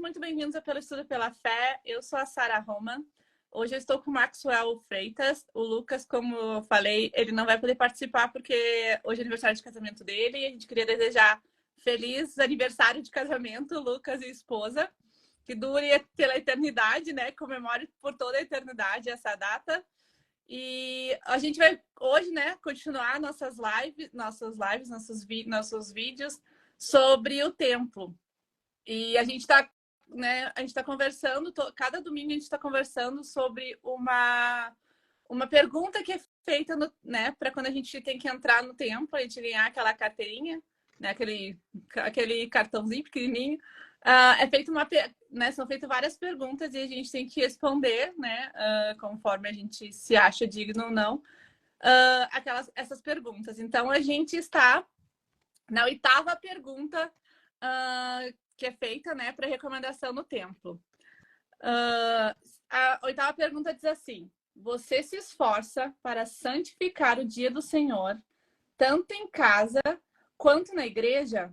muito bem-vindos ao Pelo Estudo Pela Fé. Eu sou a Sara Roman. Hoje eu estou com o Maxwell Freitas. O Lucas, como eu falei, ele não vai poder participar porque hoje é aniversário de casamento dele. E a gente queria desejar feliz aniversário de casamento, Lucas e esposa. Que dure pela eternidade, né? Comemore por toda a eternidade essa data. E a gente vai hoje, né, continuar nossos vídeos sobre o templo. E a gente está, né, conversando, cada domingo a gente está conversando sobre uma pergunta que é feita, né, para quando a gente tem que entrar no templo, a gente ganhar aquela carteirinha, né, aquele cartãozinho pequenininho. É feita né, são feitas várias perguntas e a gente tem que responder, né, conforme a gente se acha digno ou não, essas perguntas. Então, a gente está na 8ª pergunta que é feita, né, para recomendação no templo. A 8ª pergunta diz assim: você se esforça para santificar o dia do Senhor, tanto em casa quanto na igreja?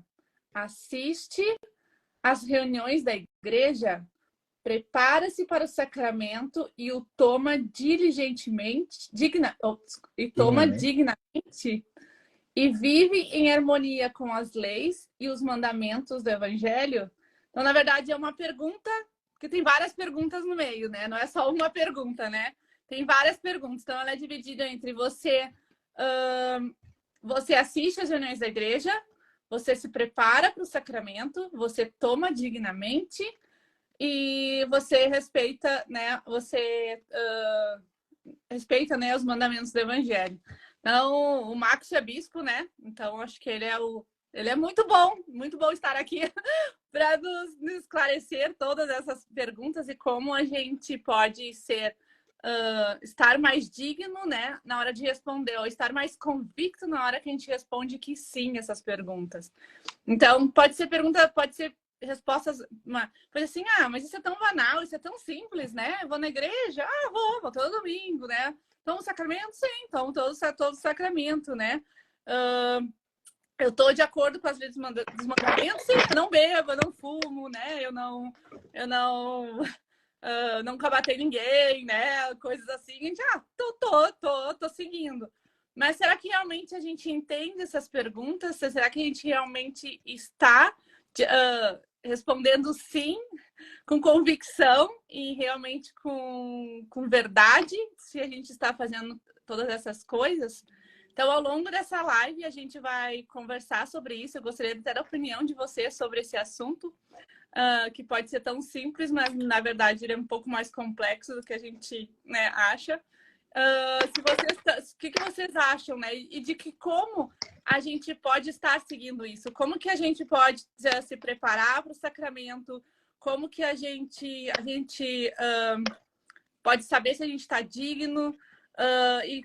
Assiste às reuniões da igreja? Prepara-se para o sacramento e o toma dignamente e vive em harmonia com as leis e os mandamentos do Evangelho? Então, na verdade, é uma pergunta, porque tem várias perguntas no meio, né? Não é só uma pergunta, né? Tem várias perguntas. Então, ela é dividida entre você assiste às reuniões da igreja, você se prepara para o sacramento, você toma dignamente e você respeita, né? Respeita, né, os mandamentos do Evangelho. Então, o Max é bispo, né? Então, acho que ele é muito bom estar aqui para nos esclarecer todas essas perguntas e como a gente pode estar mais digno, né, na hora de responder, ou estar mais convicto na hora que a gente responde que sim essas perguntas. Então, pode ser respostas, coisa assim, mas isso é tão banal, isso é tão simples, né? Eu vou na igreja? Vou todo domingo, né? Tomo sacramento? Sim, tomo todo sacramento, né? Eu tô de acordo com as leis dos mandamentos? Sim, eu não bebo, eu não fumo, né? Eu nunca batei ninguém, né? Coisas assim, a gente, tô seguindo. Mas será que realmente a gente entende essas perguntas? Será que a gente realmente está respondendo sim, com convicção e realmente com verdade, se a gente está fazendo todas essas coisas? Então, ao longo dessa live, a gente vai conversar sobre isso. Eu gostaria de ter a opinião de você sobre esse assunto, que pode ser tão simples, mas, na verdade, ele é um pouco mais complexo do que a gente, né, acha. O que vocês acham, né? E de como a gente pode estar seguindo isso? Como que a gente pode se preparar para o sacramento? Como que a gente pode saber se a gente está digno? E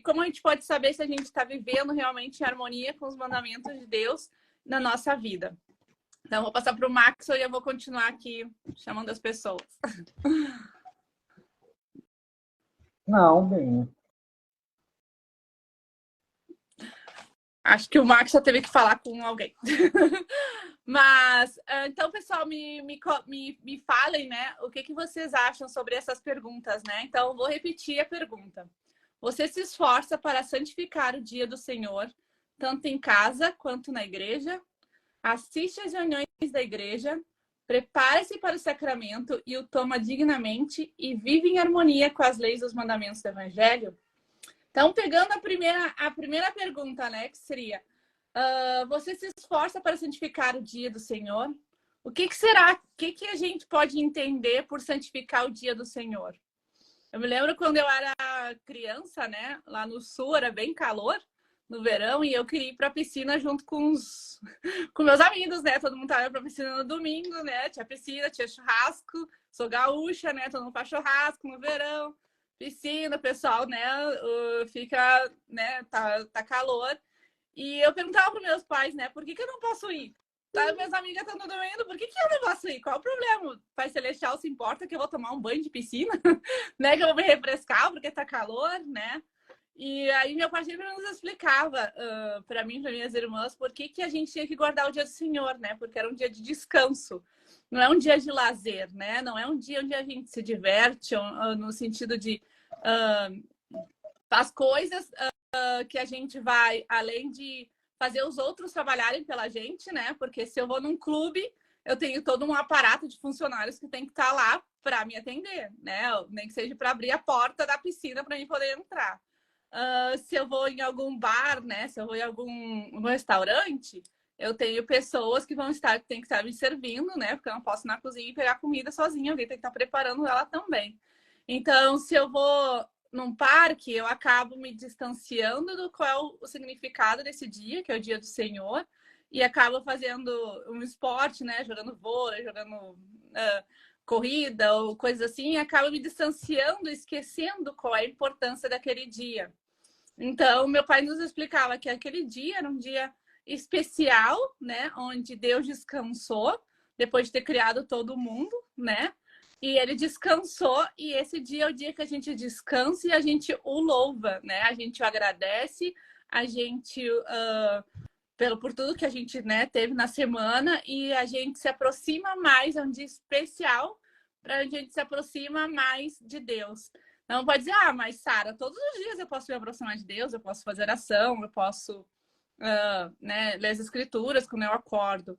como a gente pode saber se a gente está vivendo realmente em harmonia com os mandamentos de Deus na nossa vida? Então, vou passar para o Max e eu vou continuar aqui chamando as pessoas. Não, bem. Acho que o Max já teve que falar com alguém. Mas, então, pessoal, me falem, né, o que vocês acham sobre essas perguntas, né? Então, vou repetir a pergunta. Você se esforça para santificar o dia do Senhor, tanto em casa quanto na igreja? Assiste às reuniões da igreja, prepare-se para o sacramento e o toma dignamente e vive em harmonia com as leis e os mandamentos do Evangelho? Então, pegando a primeira pergunta, né, que seria: você se esforça para santificar o dia do Senhor? O que será? O que a gente pode entender por santificar o dia do Senhor? Eu me lembro quando eu era criança, né, lá no sul, era bem calor no verão, e eu queria ir para a piscina junto com meus amigos, né? Todo mundo tava para a piscina no domingo, né? Tinha piscina, tinha churrasco, sou gaúcha, né? Todo mundo para churrasco no verão. Piscina, pessoal, né, fica, né, tá calor. E eu perguntava para meus pais, né, por que eu não posso ir? Tá, minhas amigas estão tudo indo, por que eu não posso ir? Qual o problema? O Pai Celestial se importa que eu vou tomar um banho de piscina, né, que eu vou me refrescar porque tá calor, né? E aí meu pai sempre nos explicava, para mim e para minhas irmãs, por que a gente tinha que guardar o dia do Senhor, né? Porque era um dia de descanso. não é um dia de lazer, né? Não é um dia onde a gente se diverte, no sentido de faz coisas que a gente vai, além de fazer os outros trabalharem pela gente, né? Porque se eu vou num clube, eu tenho todo um aparato de funcionários que tem que estar lá para me atender, né? Nem que seja para abrir a porta da piscina para mim poder entrar. Se eu vou em algum bar, né? Se eu vou em algum restaurante, eu tenho pessoas que tem que estar me servindo, né? Porque eu não posso ir na cozinha e pegar comida sozinha, alguém tem que estar preparando ela também. Então, se eu vou num parque, eu acabo me distanciando do qual é o significado desse dia, que é o dia do Senhor, e acabo fazendo um esporte, né? Jogando vôlei, jogando corrida ou coisas assim, e acabo me distanciando, esquecendo qual é a importância daquele dia. Então, meu pai nos explicava que aquele dia era um dia especial, né? Onde Deus descansou, depois de ter criado todo mundo, né? E ele descansou, e esse dia é o dia que a gente descansa e a gente o louva, né? A gente o agradece, a gente por tudo que a gente, né, teve na semana, e a gente se aproxima mais, é um dia especial para a gente se aproxima mais de Deus. Não pode dizer, mas Sara, todos os dias eu posso me aproximar de Deus, eu posso fazer oração, eu posso né, ler as escrituras quando eu acordo.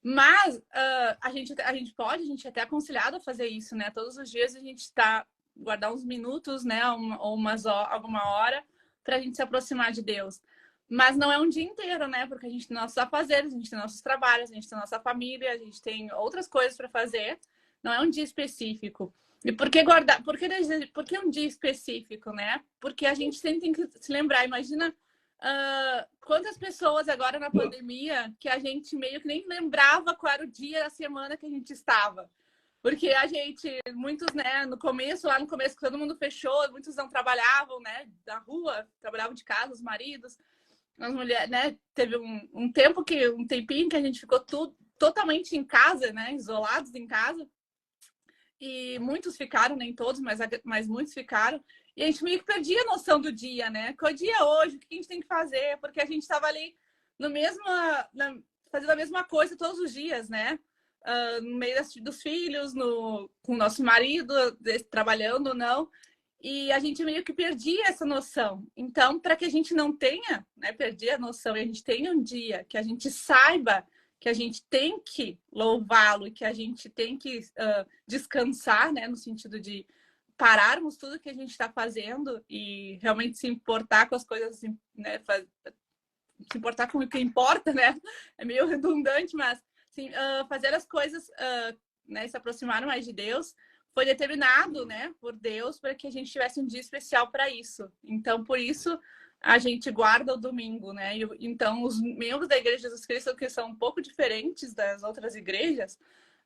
Mas a gente é até aconselhado a fazer isso, né? Todos os dias a gente guardar uns minutos, né? Ou alguma hora para a gente se aproximar de Deus. Mas não é um dia inteiro, né? Porque a gente tem nossos afazeres, a gente tem nossos trabalhos, a gente tem nossa família, a gente tem outras coisas para fazer. Não é um dia específico. E por que guardar? Por que um dia específico, né? Porque a gente sempre tem que se lembrar. Imagina quantas pessoas agora na pandemia que a gente meio que nem lembrava qual era o dia da semana que a gente estava. Porque a gente, muitos, né, lá no começo, que todo mundo fechou, muitos não trabalhavam, né, da rua, trabalhavam de casa, os maridos, as mulheres, né, teve um tempinho que a gente ficou totalmente em casa, né, isolados em casa. E muitos ficaram, nem todos, mas muitos ficaram. E a gente meio que perdia a noção do dia, né? Qual é o dia hoje? O que a gente tem que fazer? Porque a gente estava ali fazendo a mesma coisa todos os dias, né? No meio dos filhos, com o nosso marido, trabalhando ou não. E a gente meio que perdia essa noção. Então, para que a gente não tenha, né, perder a noção e a gente tenha um dia que a gente saiba que a gente tem que louvá-lo e que a gente tem que descansar, né, no sentido de pararmos tudo que a gente está fazendo e realmente se importar com as coisas, né, se importar com o que importa, né? É meio redundante, mas assim, fazer as coisas, né, se aproximar mais de Deus, foi determinado, né, por Deus para que a gente tivesse um dia especial para isso. Então, por isso a gente guarda o domingo, né? Então, os membros da Igreja de Jesus Cristo, que são um pouco diferentes das outras igrejas,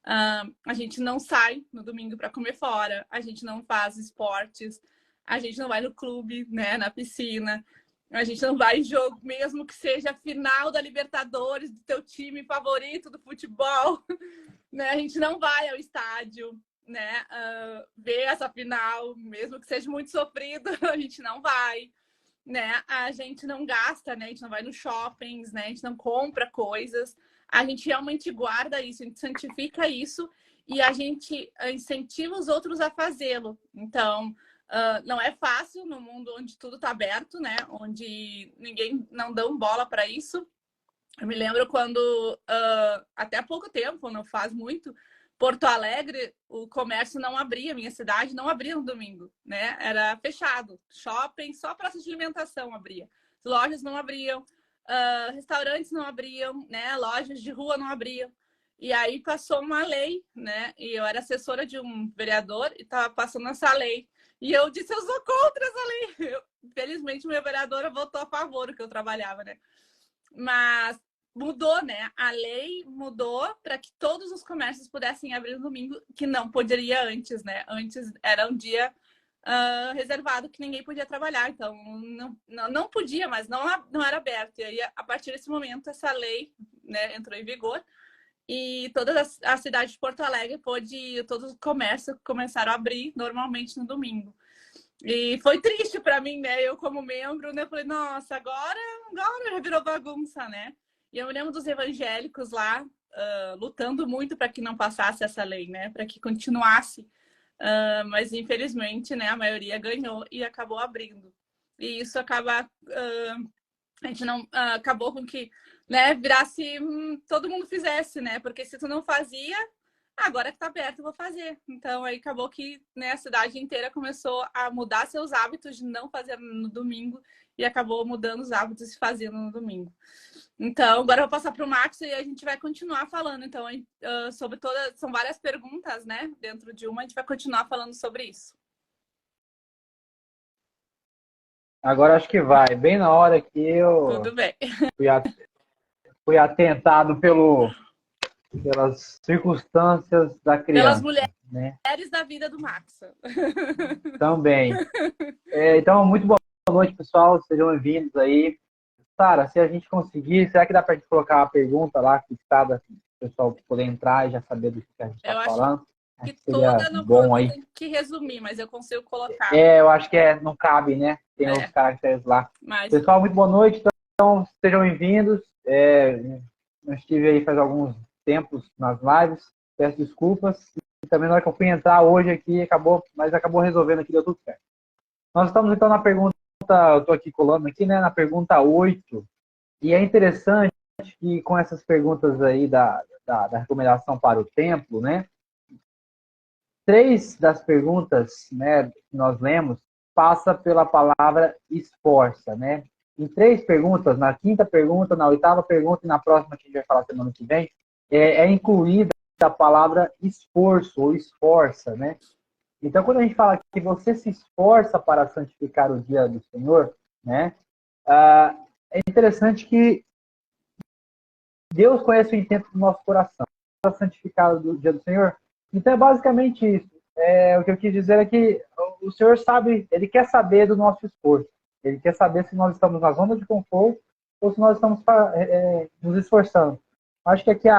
a gente não sai no domingo para comer fora, a gente não faz esportes, a gente não vai no clube, né, na piscina, a gente não vai em jogo, mesmo que seja a final da Libertadores, do teu time favorito do futebol, né? A gente não vai ao estádio, né, ver essa final, mesmo que seja muito sofrido, a gente não vai. Né? A gente não gasta, né? A gente não vai nos shoppings, né? A gente não compra coisas. A gente realmente guarda isso, a gente santifica isso e a gente incentiva os outros a fazê-lo. Então, não é fácil no mundo onde tudo está aberto, né? Onde ninguém não dá bola para isso. Eu me lembro quando, até há pouco tempo, não faz muito, Porto Alegre, o comércio não abria, minha cidade não abria no domingo, né? Era fechado. Shopping, só praça de alimentação abria. Lojas não abriam, restaurantes não abriam, né? Lojas de rua não abriam. E aí passou uma lei, né? E eu era assessora de um vereador e estava passando essa lei. E eu disse, eu sou contra essa lei. Felizmente, minha vereadora votou a favor, que eu trabalhava, né? Mas mudou, né? A lei mudou para que todos os comércios pudessem abrir no domingo, que não poderia antes, né? Antes era um dia reservado que ninguém podia trabalhar, então não podia, mas não era aberto. E aí, a partir desse momento, essa lei, né, entrou em vigor e toda a cidade de Porto Alegre todos os comércios começaram a abrir normalmente no domingo. E foi triste para mim, né? Eu como membro, né? Falei, nossa, agora já virou bagunça, né? E eu me lembro dos evangélicos lá, lutando muito para que não passasse essa lei, né? Para que continuasse. Mas, infelizmente, né, a maioria ganhou e acabou abrindo. E isso acaba... a gente não acabou com que, né, virasse... todo mundo fizesse, né? Porque se tu não fazia, agora que tá aberto, eu vou fazer. Então, aí acabou que, né, a cidade inteira começou a mudar seus hábitos de não fazer no domingo e acabou mudando os hábitos e fazendo no domingo. Então, agora eu vou passar para o Max e a gente vai continuar falando. Então, sobre todas... São várias perguntas, né? Dentro de uma, a gente vai continuar falando sobre isso. Agora acho que vai. Bem na hora que eu Tudo bem. fui atentado pelas circunstâncias da Pelas criança, mulheres né? da vida do Max. Também. Então, muito boa noite, pessoal. Sejam bem-vindos aí. Sara, se a gente conseguir, será que dá para a gente colocar uma pergunta lá fixada, assim, para o pessoal poder entrar e já saber do que a gente está Eu acho falando? Acho que que seria toda não bom vou aí. ter que resumir, mas eu consigo colocar. Eu acho que não cabe, né? Tem os caracteres lá. Mas... Pessoal, muito boa noite. Então, sejam bem-vindos. Eu estive aí faz alguns tempos nas lives. Peço desculpas. E também na hora que eu fui entrar hoje aqui, acabou resolvendo aqui, deu tudo certo. Nós estamos então na pergunta, eu estou aqui colando aqui, né? Na pergunta 8. E é interessante que com essas perguntas aí da recomendação para o templo, né? 3 das perguntas, né, que nós lemos passa pela palavra esforça, né? Em 3 perguntas, na 5ª pergunta, na 8ª pergunta e na próxima que a gente vai falar semana que vem, é incluída a palavra esforço ou esforça, né? Então, quando a gente fala que você se esforça para santificar o dia do Senhor, né? É interessante que Deus conhece o intento do nosso coração para santificar o dia do Senhor. Então, é basicamente isso. O que eu quis dizer é que o Senhor sabe, Ele quer saber do nosso esforço. Ele quer saber se nós estamos na zona de conforto ou se nós estamos nos esforçando. Acho que aqui,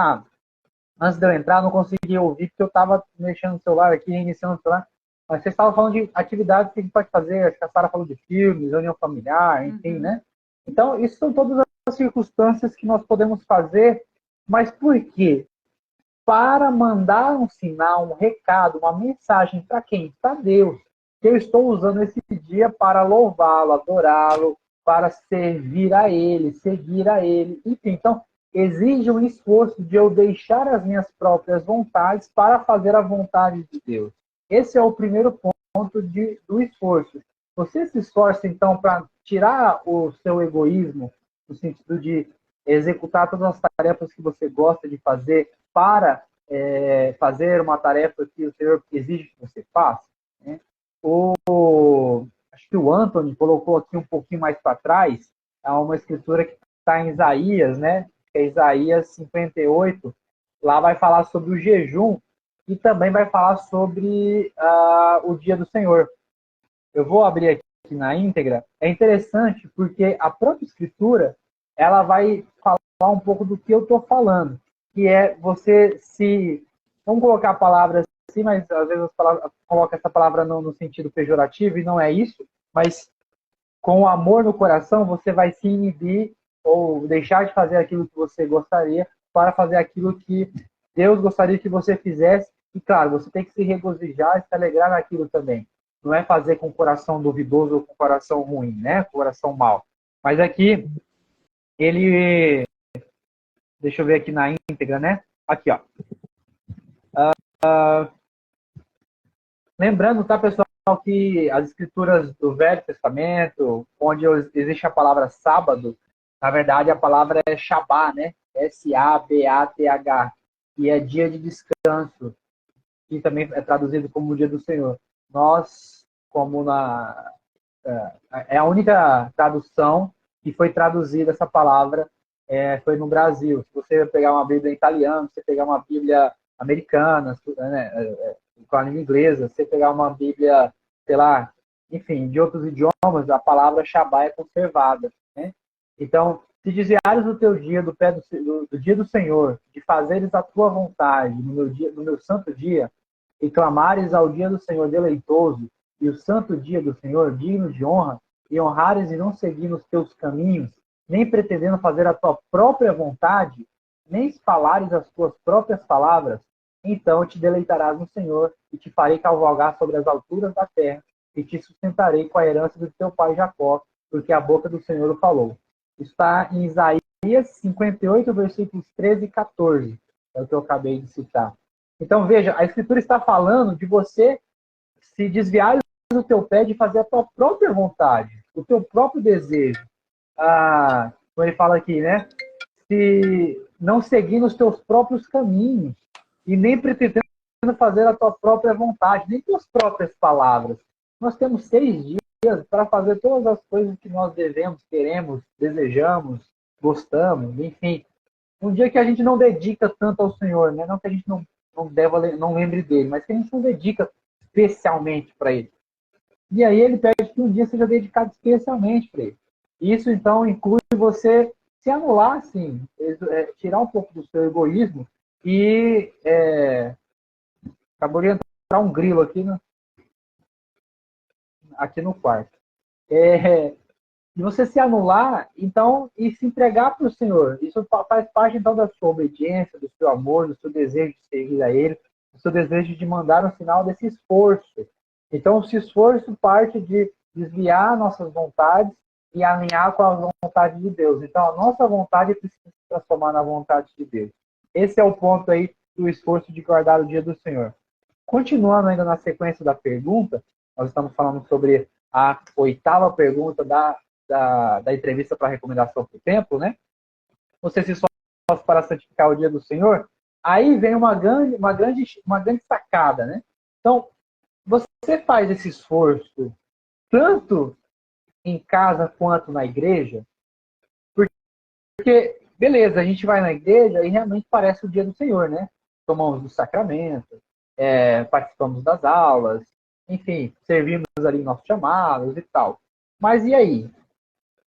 antes de eu entrar, eu não consegui ouvir, porque eu estava mexendo no celular aqui, reiniciando o celular. Mas vocês estavam falando de atividades que a gente pode fazer. Acho que a Sara falou de filmes, reunião familiar, enfim, né? Então, isso são todas as circunstâncias que nós podemos fazer. Mas por quê? Para mandar um sinal, um recado, uma mensagem para quem? Para Deus. Que eu estou usando esse dia para louvá-lo, adorá-lo, para servir a Ele, seguir a Ele. Enfim, então, exige um esforço de eu deixar as minhas próprias vontades para fazer a vontade de Deus. Esse é o primeiro ponto do esforço. Você se esforça, então, para tirar o seu egoísmo, no sentido de executar todas as tarefas que você gosta de fazer para fazer uma tarefa que o Senhor exige que você faça, né? Acho que o Anthony colocou aqui um pouquinho mais para trás, uma escritura que está em Isaías, né? Que é Isaías 58. Lá vai falar sobre o jejum e também vai falar sobre o dia do Senhor. Eu vou abrir aqui na íntegra. É interessante porque a própria escritura ela vai falar um pouco do que eu estou falando, que é você se... Vamos colocar a palavra assim, mas às vezes coloca essa palavra no sentido pejorativo e não é isso, mas com o amor no coração você vai se inibir ou deixar de fazer aquilo que você gostaria para fazer aquilo que Deus gostaria que você fizesse. E claro, você tem que se regozijar e se alegrar naquilo também. Não é fazer com o coração duvidoso ou com o coração ruim, né? Com o coração mau. Mas aqui, ele... Deixa eu ver aqui na íntegra, né? Aqui, ó. Lembrando, tá, pessoal, que as escrituras do Velho Testamento, onde existe a palavra sábado, na verdade a palavra é Shabá, né? S-A-B-A-T-H, que é dia de descanso, que também é traduzido como dia do Senhor. Nós, como é a única tradução que foi traduzida essa palavra, foi no Brasil. Se você pegar uma Bíblia em italiano, se você pegar uma Bíblia americana, né, com a língua inglesa, se você pegar uma Bíblia, sei lá, enfim, de outros idiomas, a palavra Shabá é conservada, né? Então, se desviares do teu dia, do dia do Senhor, de fazeres a tua vontade no meu santo dia, e clamares ao dia do Senhor deleitoso, e o santo dia do Senhor digno de honra, e honrares e não seguir nos teus caminhos, nem pretendendo fazer a tua própria vontade, nem se falares as tuas próprias palavras, então te deleitarás no Senhor e te farei cavalgar sobre as alturas da terra e te sustentarei com a herança do teu pai Jacó, porque a boca do Senhor o falou. Está em Isaías 58, versículos 13 e 14. É o que eu acabei de citar. Então, veja, a Escritura está falando de você se desviar do teu pé de fazer a tua própria vontade, o teu próprio desejo. Como ele fala aqui, né? Se não seguir nos teus próprios caminhos e nem pretendendo fazer a tua própria vontade, nem tuas próprias palavras. Nós temos 6 dias para fazer todas as coisas que nós devemos, queremos, desejamos, gostamos, enfim. Um dia que a gente não dedica tanto ao Senhor, né? Não que a gente não lembre dele, mas que a gente não dedica especialmente para ele. E aí ele pede que um dia seja dedicado especialmente para ele. Isso, então, inclui você se anular, assim, tirar um pouco do seu egoísmo e... acabou de entrar um grilo aqui no quarto. E você se anular, então, e se entregar para o Senhor. Isso faz parte, então, da sua obediência, do seu amor, do seu desejo de servir a Ele, do seu desejo de mandar um sinal desse esforço. Então, esse esforço parte de desviar nossas vontades e alinhar com a vontade de Deus. Então, a nossa vontade precisa se transformar na vontade de Deus. Esse é o ponto aí do esforço de guardar o dia do Senhor. Continuando ainda na sequência da pergunta, nós estamos falando sobre a 8ª pergunta da entrevista para recomendação para o templo, né? Você se esforça para santificar o dia do Senhor? Aí vem uma grande sacada, né? Então, você faz esse esforço tanto em casa quanto na igreja? Porque, beleza, a gente vai na igreja e realmente parece o dia do Senhor, né? Tomamos do sacramento, participamos das aulas, enfim, servimos ali nossos chamados e tal. Mas e aí?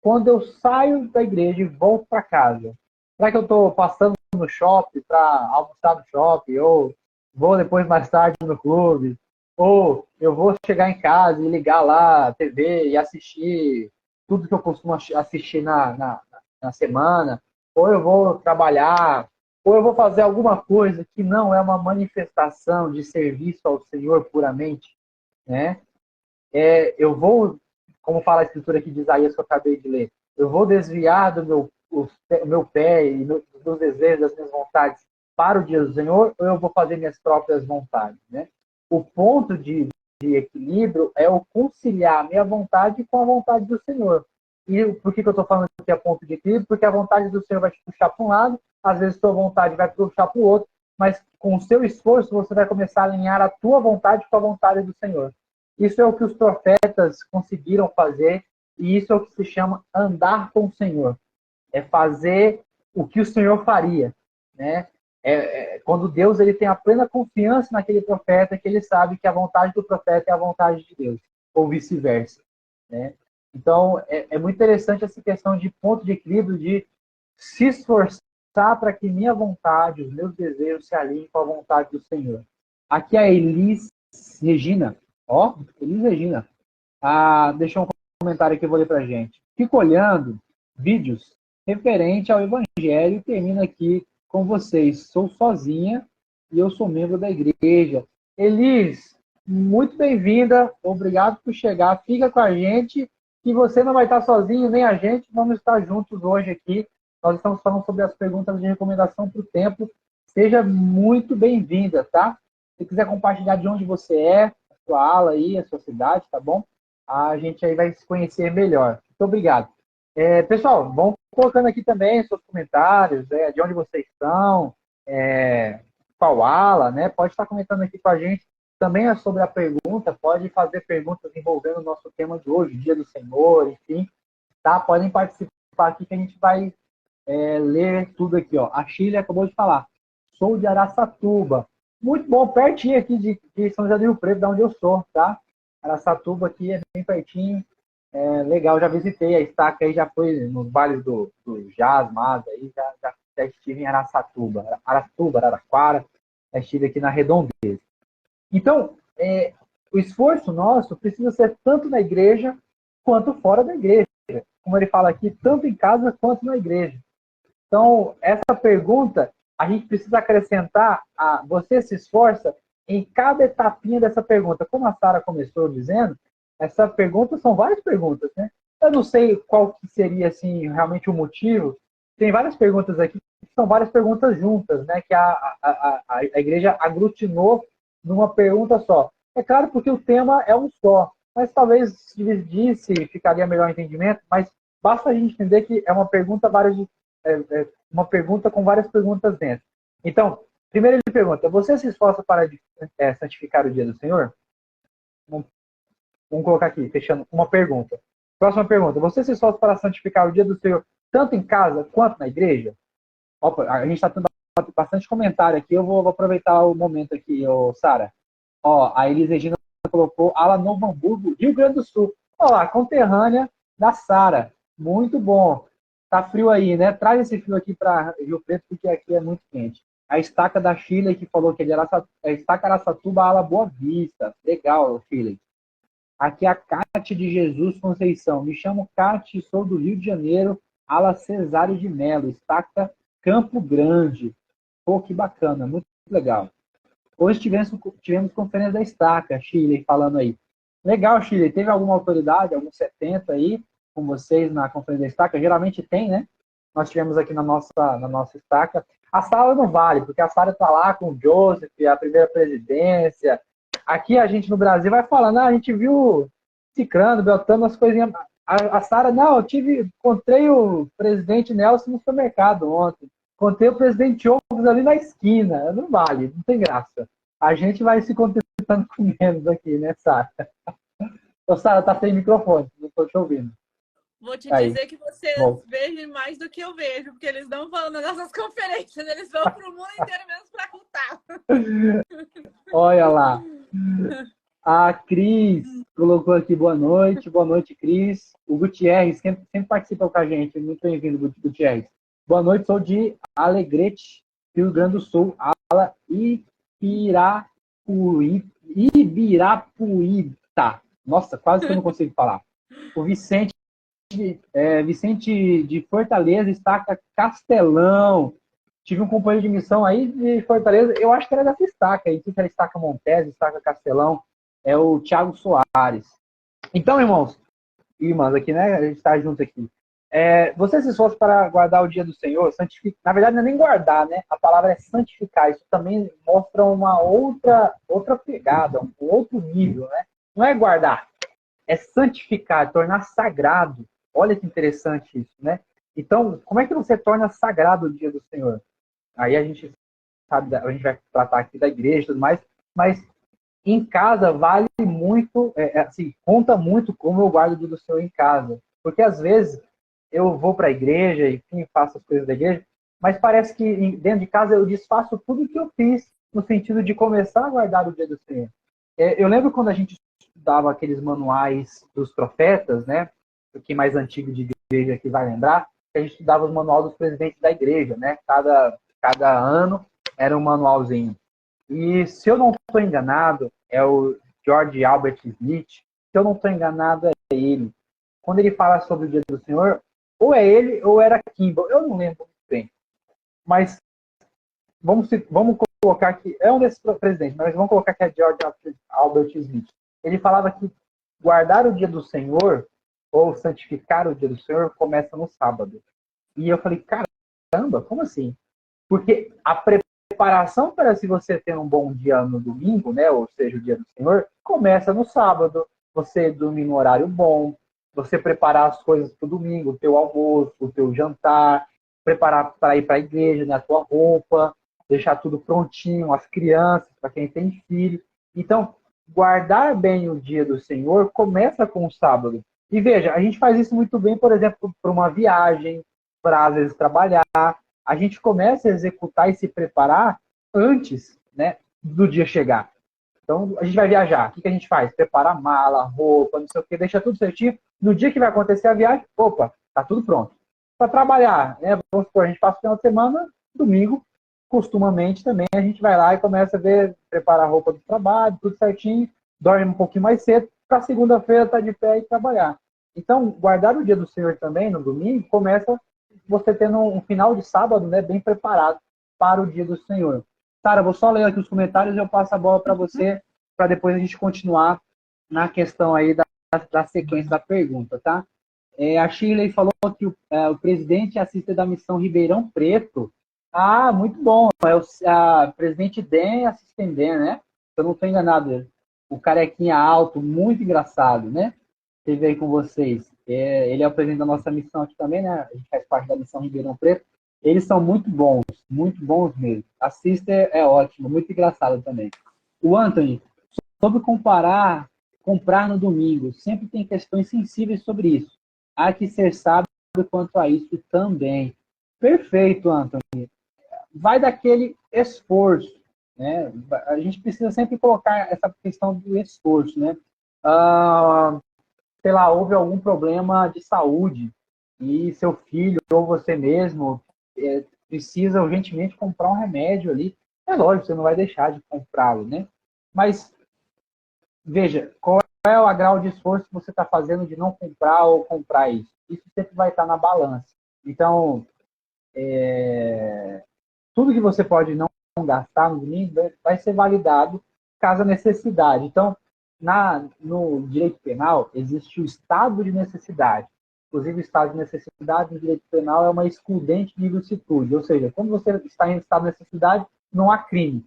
Quando eu saio da igreja e volto para casa, será que eu estou passando no shopping para almoçar no shopping? Ou vou depois mais tarde no clube? Ou eu vou chegar em casa e ligar lá a TV e assistir tudo que eu costumo assistir na semana? Ou eu vou trabalhar? Ou eu vou fazer alguma coisa que não é uma manifestação de serviço ao Senhor puramente, né? Eu vou, como fala a escritura aqui de Isaías que eu acabei de ler, eu vou desviar do meu pé e dos desejos, das minhas vontades para o dia do Senhor, ou eu vou fazer minhas próprias vontades, né? O ponto de equilíbrio é o conciliar a minha vontade com a vontade do Senhor. E por que eu estou falando que é ponto de equilíbrio? Porque a vontade do Senhor vai te puxar para um lado, às vezes sua vontade vai puxar para o outro, mas com o seu esforço você vai começar a alinhar a tua vontade com a vontade do Senhor. Isso é o que os profetas conseguiram fazer e isso é o que se chama andar com o Senhor. É fazer o que o Senhor faria, né? Quando Deus ele tem a plena confiança naquele profeta, que ele sabe que a vontade do profeta é a vontade de Deus, ou vice-versa, né? Então, é muito interessante essa questão de ponto de equilíbrio, de se esforçar para que minha vontade, os meus desejos se alinhem com a vontade do Senhor. Aqui a Elis Regina. Elis Regina. Deixou um comentário aqui, eu vou ler pra gente. Fico olhando vídeos referente ao Evangelho e termino aqui com vocês. Sou sozinha e eu sou membro da igreja. Elis, muito bem-vinda. Obrigado por chegar. Fica com a gente, que você não vai estar sozinho, nem a gente. Vamos estar juntos hoje aqui. Nós estamos falando sobre as perguntas de recomendação para o templo. Seja muito bem-vinda, tá? Se quiser compartilhar de onde você é, a sua ala aí, a sua cidade, tá bom? A gente aí vai se conhecer melhor. Muito obrigado. Pessoal, vão colocando aqui também seus comentários, de onde vocês estão, qual ala, né? Pode estar comentando aqui com a gente. Também é sobre a pergunta, pode fazer perguntas envolvendo o nosso tema de hoje, Dia do Senhor, enfim. Tá? Podem participar aqui que a gente vai ler tudo aqui. Ó. A Chile acabou de falar. Sou de Araçatuba. Muito bom, pertinho aqui de São José do Rio Preto, de onde eu sou, tá? Araçatuba aqui é bem pertinho. Legal, já visitei a estaca aí, já foi nos bares do Jazz, Mas, aí já estive em Araçatuba, Araraquara, já estive aqui na Redondeza. Então, o esforço nosso precisa ser tanto na igreja quanto fora da igreja. Como ele fala aqui, tanto em casa quanto na igreja. Então, essa pergunta, a gente precisa acrescentar você se esforça em cada etapinha dessa pergunta. Como a Sara começou dizendo, essa pergunta são várias perguntas, né? Eu não sei qual que seria assim realmente o motivo. Tem várias perguntas aqui que são várias perguntas juntas, né? Que a igreja aglutinou numa pergunta só. É claro porque o tema é um só, mas talvez se dividisse ficaria melhor entendimento, mas basta a gente entender que é uma pergunta, uma pergunta com várias perguntas dentro. Então, primeiro ele pergunta, você se esforça para santificar o dia do Senhor? Vamos colocar aqui, fechando uma pergunta. Próxima pergunta, você se esforça para santificar o dia do Senhor tanto em casa quanto na igreja? Opa, a gente está tendo bastante comentário aqui, eu vou aproveitar o momento aqui, Sara. Ó, a Elis Regina colocou Ala Novo Hamburgo, Rio Grande do Sul. Olha lá, conterrânea da Sara. Muito bom. Tá frio aí, né? Traz esse frio aqui para Rio Preto, porque aqui é muito quente. A estaca da Chile, que falou que é de estaca Araçatuba, Ala Boa Vista. Legal, Chile. Aqui é a Cátia de Jesus Conceição. Me chamo Cátia, sou do Rio de Janeiro, Ala Cesário de Melo, estaca Campo Grande. Pô, que bacana, muito legal. Hoje tivemos conferência da estaca, Chile, falando aí. Legal, Chile. Teve alguma autoridade, algum 70 aí, com vocês na conferência da estaca? Geralmente tem, né? Nós tivemos aqui na nossa estaca. A sala não vale, porque a Sara está lá com o Joseph, a primeira presidência. Aqui a gente no Brasil vai falando, a gente viu Cicrano, Beltrano, as coisinhas. A Sara, não, encontrei o presidente Nelson no supermercado ontem. Encontrei o presidente Ongos ali na esquina. Não vale, não tem graça. A gente vai se contentando com menos aqui, né, Sara? Ô, Sara, tá sem microfone, não estou te ouvindo. Vou te dizer que vocês veem mais do que eu vejo, porque eles não vão nas nossas conferências, eles vão para o mundo inteiro mesmo para contar. Olha lá. A Cris colocou aqui boa noite, Cris. O Gutierrez, sempre participa com a gente, muito bem-vindo, Gutierrez. Boa noite, sou de Alegrete, Rio Grande do Sul, Ala Ibirapuíta. Nossa, quase que eu não consigo falar. O Vicente de Fortaleza, estaca Castelão. Tive um companheiro de missão aí de Fortaleza, eu acho que era dessa estaca, aí que era estaca Montes, estaca Castelão, é o Thiago Soares. Então, irmãos e irmãs aqui, né, a gente está junto aqui. Você se esforça para guardar o dia do Senhor, santificar. Na verdade, não é nem guardar, né? A palavra é santificar. Isso também mostra uma outra pegada, um outro nível, né? Não é guardar, é santificar, tornar sagrado. Olha que interessante isso, né? Então, como é que você torna sagrado o dia do Senhor? Aí a gente sabe, a gente vai tratar aqui da igreja e tudo mais, mas em casa vale muito, assim, conta muito como eu guardo o dia do Senhor em casa. Porque às vezes eu vou para a igreja, enfim, faço as coisas da igreja, mas parece que dentro de casa eu desfaço tudo que eu fiz no sentido de começar a guardar o dia do Senhor. Eu lembro quando a gente estudava aqueles manuais dos profetas, né? O que mais antigo de igreja aqui vai lembrar, que a gente estudava os manuais dos presidentes da igreja, né? Cada ano era um manualzinho. E se eu não estou enganado, é o George Albert Smith, se eu não estou enganado, é ele. Quando ele fala sobre o dia do Senhor, ou é ele ou era Kimball, eu não lembro muito bem. Mas vamos colocar que é um desses presidentes, mas vamos colocar que é George Albert Smith. Ele falava que guardar o dia do Senhor ou santificar o dia do Senhor começa no sábado. E eu falei, caramba, como assim? Porque a preparação para se você ter um bom dia no domingo, né, ou seja, o dia do Senhor, começa no sábado. Você dormir no horário bom, você preparar as coisas para o domingo, o teu almoço, o teu jantar, preparar para ir para a igreja, né, a tua roupa, deixar tudo prontinho, as crianças, para quem tem filho. Então, guardar bem o dia do Senhor começa com o sábado. E veja, a gente faz isso muito bem, por exemplo, para uma viagem, para às vezes trabalhar. A gente começa a executar e se preparar antes, né, do dia chegar. Então, a gente vai viajar. O que a gente faz? Prepara a mala, roupa, não sei o quê, deixa tudo certinho. No dia que vai acontecer a viagem, opa, tá tudo pronto. Para trabalhar, né? Vamos supor, a gente passa o final de semana, domingo, costumamente também, a gente vai lá e começa a preparar a roupa do trabalho, tudo certinho, dorme um pouquinho mais cedo, para segunda-feira estar de pé e trabalhar. Então, guardar o dia do Senhor também, no domingo, começa você tendo um final de sábado, né, bem preparado. para o dia do Senhor. Sara, vou só ler aqui os comentários e eu passo a bola para você, para depois a gente continuar na questão aí da sequência da pergunta, tá? A Shirley falou que o presidente e assistente da missão Ribeirão Preto. Ah, muito bom. É o presidente Den e assistente Den, né? Se eu não estou enganado. O carequinha alto, muito engraçado, né? Esteve aí com vocês. Ele é o presidente da nossa missão aqui também, né? A gente faz parte da missão Ribeirão Preto. Eles são muito bons mesmo. A Sister é ótimo, muito engraçado também. O Anthony, sobre comprar no domingo, sempre tem questões sensíveis sobre isso. Há que ser sábio quanto a isso também. Perfeito, Anthony. Vai daquele esforço, né? A gente precisa sempre colocar essa questão do esforço, né? Sei lá, houve algum problema de saúde e seu filho ou você mesmo precisa urgentemente comprar um remédio ali. É lógico, você não vai deixar de comprá-lo, né? Mas veja, qual é o grau de esforço que você está fazendo de não comprar ou comprar isso? Isso sempre vai estar na balança. Então, tudo que você pode não gastar no domingo vai ser validado caso a necessidade. Então, no direito penal, existe o estado de necessidade. Inclusive, o estado de necessidade no direito penal é uma excludente de ilicitude. Ou seja, quando você está em estado de necessidade, não há crime,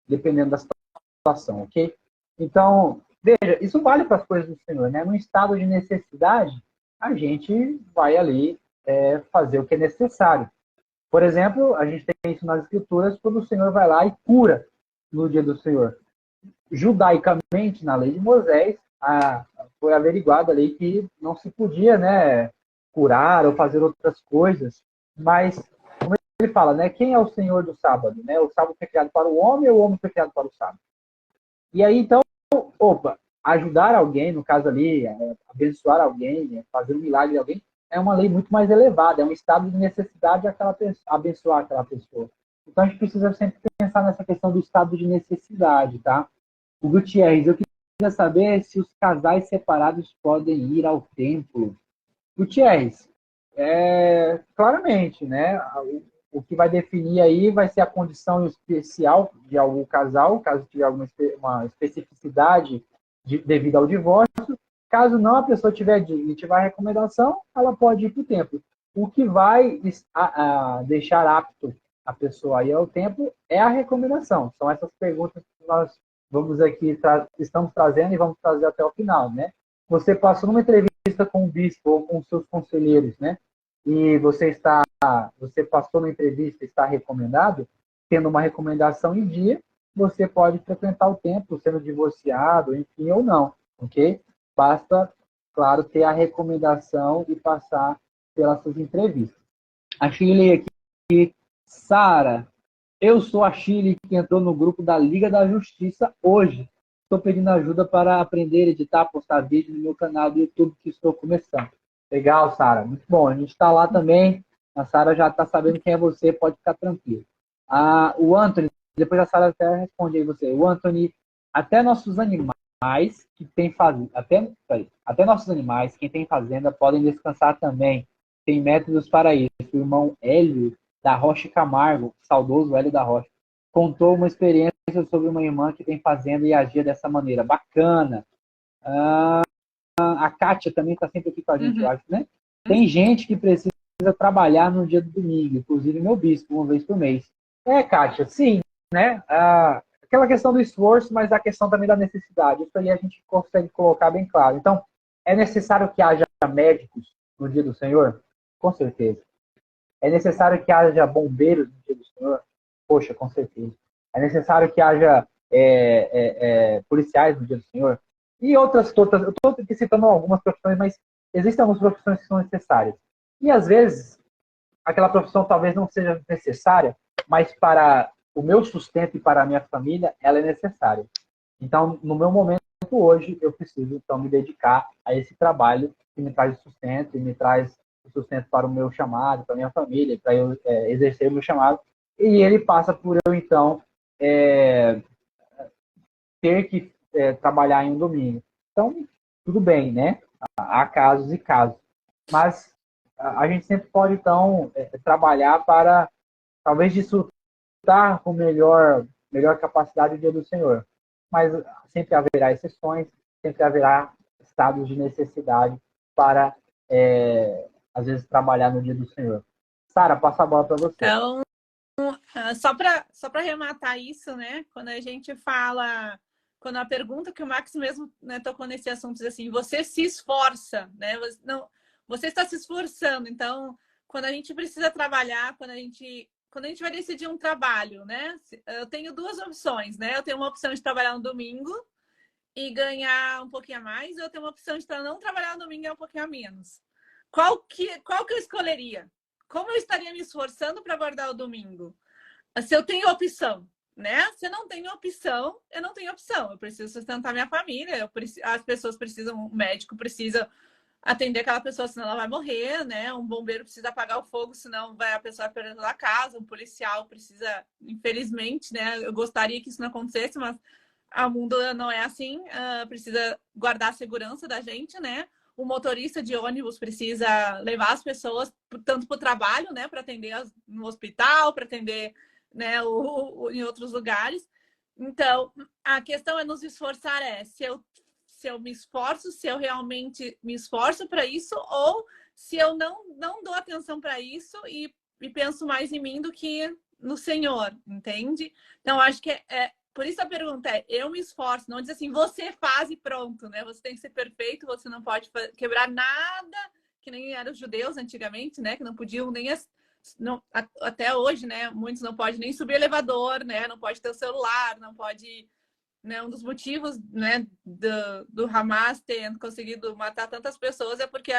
dependendo da situação, ok? Então, veja, isso vale para as coisas do Senhor, né? No estado de necessidade, a gente vai ali fazer o que é necessário. Por exemplo, a gente tem isso nas Escrituras, quando o Senhor vai lá e cura no dia do Senhor. Judaicamente, na lei de Moisés, foi averiguado ali que não se podia, né, curar ou fazer outras coisas, mas, como ele fala, né, quem é o Senhor do sábado? Né? O sábado foi criado para o homem ou o homem foi criado para o sábado? E aí, então, ajudar alguém, no caso ali, abençoar alguém, fazer um milagre de alguém, é uma lei muito mais elevada, é um estado de necessidade abençoar aquela pessoa. Então, a gente precisa sempre pensar nessa questão do estado de necessidade, tá? O Gutierrez, eu queria saber se os casais separados podem ir ao templo. Gutierrez, claramente, né? O que vai definir aí vai ser a condição especial de algum casal, caso tiver uma especificidade devido ao divórcio. Caso não, a pessoa tiver recomendação, ela pode ir para o templo. O que vai deixar apto a pessoa a ir ao templo é a recomendação. São essas perguntas que nós estamos trazendo e vamos trazer até o final, né? Você passou numa entrevista com o bispo ou com os seus conselheiros, né? E você passou na entrevista, está recomendado, tendo uma recomendação em dia, você pode frequentar o templo, sendo divorciado, enfim, ou não, ok? Basta, claro, ter a recomendação e passar pelas suas entrevistas. A Shirley aqui, Sara, eu sou a Shirley que entrou no grupo da Liga da Justiça hoje. Estou pedindo ajuda para aprender, editar, postar vídeo no meu canal do YouTube que estou começando. Legal, Sara. Muito bom. A gente está lá também. A Sara já está sabendo quem é você, pode ficar tranquilo. O Anthony, depois a Sara até responde aí você. O Anthony, até nossos animais que tem fazenda, até nossos animais, quem tem fazenda, podem descansar também. Tem métodos para isso. O irmão Hélio da Rocha Camargo, saudoso Hélio da Rocha, contou uma experiência sobre uma irmã que tem fazenda e agia dessa maneira. Bacana. A Kátia também está sempre aqui com a gente, eu acho, né? Tem gente que precisa trabalhar no dia do domingo, inclusive meu bispo, uma vez por mês. Kátia, sim, né? Aquela questão do esforço, mas a questão também da necessidade. Isso aí a gente consegue colocar bem claro. Então, é necessário que haja médicos no dia do Senhor? Com certeza. É necessário que haja bombeiros no dia do Senhor? Poxa, com certeza. É necessário que haja policiais no dia do Senhor? E outras. Eu estou aqui citando algumas profissões, mas existem algumas profissões que são necessárias. E, às vezes, aquela profissão talvez não seja necessária, mas para o meu sustento e para a minha família, ela é necessária. Então, no meu momento hoje, eu preciso, então, me dedicar a esse trabalho que me traz sustento e me traz sustento para o meu chamado, para a minha família, para eu exercer o meu chamado. E ele passa por eu, então, ter que trabalhar em um domingo. Então, tudo bem, né? Há casos e casos. Mas a gente sempre pode, então, trabalhar para, talvez, desfrutar com melhor capacidade o dia do Senhor. Mas sempre haverá exceções, sempre haverá estados de necessidade para, às vezes, trabalhar no dia do Senhor. Sara, passa a bola para você. Então, só para arrematar isso, né? Quando a gente fala, quando a pergunta que o Max mesmo, né, tocou nesse assunto, diz assim, você se esforça, né? Você está se esforçando. Então, quando a gente precisa trabalhar, quando a gente vai decidir um trabalho, né? Eu tenho duas opções, né? Eu tenho uma opção de trabalhar no domingo e ganhar um pouquinho a mais, ou eu tenho uma opção de não trabalhar no domingo e ganhar um pouquinho a menos. Qual que eu escolheria? Como eu estaria me esforçando para guardar o domingo? Se eu tenho opção, né? Se eu não tenho opção, eu não tenho opção. Eu preciso sustentar minha família, as pessoas precisam, o médico precisa atender aquela pessoa, senão ela vai morrer, né? Um bombeiro precisa apagar o fogo, senão a pessoa vai perder a casa. Um policial precisa, infelizmente, né? Eu gostaria que isso não acontecesse, mas o mundo não é assim. Precisa guardar a segurança da gente, né? O motorista de ônibus precisa levar as pessoas tanto para o trabalho, né? Para atender no hospital, para atender, né? Em outros lugares. Então, a questão é nos esforçar, se eu me esforço, se eu realmente me esforço para isso, ou se eu não dou atenção para isso e penso mais em mim do que no Senhor, entende? Então, acho que por isso a pergunta é, eu me esforço, não diz assim, você faz e pronto, né? Você tem que ser perfeito, você não pode quebrar nada, que nem eram os judeus antigamente, né? Que não podiam nem... até hoje, né? Muitos não podem nem subir elevador, né? Não pode ter o celular, não pode... Né, um dos motivos, né, do Hamas ter conseguido matar tantas pessoas é porque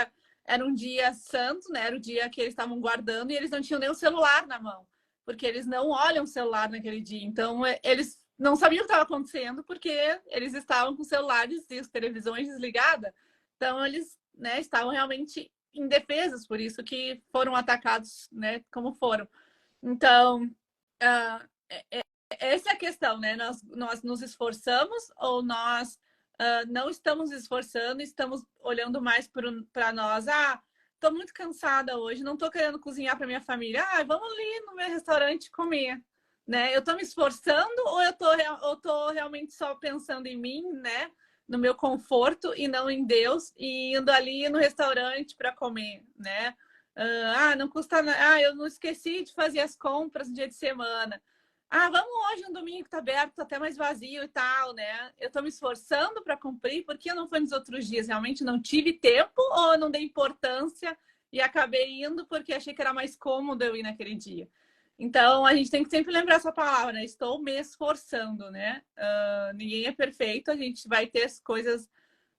era um dia santo, né, era o dia que eles estavam guardando e eles não tinham nem o celular na mão, porque eles não olham o celular naquele dia. Então, eles não sabiam o que estava acontecendo porque eles estavam com celulares e as televisões desligadas. Então, eles, né, estavam realmente indefesos, por isso que foram atacados, né, como foram. Então, essa é a questão, né? Nós nos esforçamos ou nós não estamos esforçando, estamos olhando mais para nós. Tô muito cansada hoje, não tô querendo cozinhar para minha família. Vamos ali no meu restaurante comer, né? Eu tô me esforçando ou eu tô realmente só pensando em mim, né? No meu conforto e não em Deus e indo ali no restaurante para comer, né? Não custa nada. Eu não esqueci de fazer as compras no dia de semana. Vamos hoje, um domingo que tá aberto, tá até mais vazio e tal, né? Eu tô me esforçando para cumprir, porque eu não fui nos outros dias. Realmente não tive tempo ou eu não dei importância e acabei indo porque achei que era mais cômodo eu ir naquele dia. Então, a gente tem que sempre lembrar essa palavra, né? Estou me esforçando, né? Ninguém é perfeito, a gente vai ter as coisas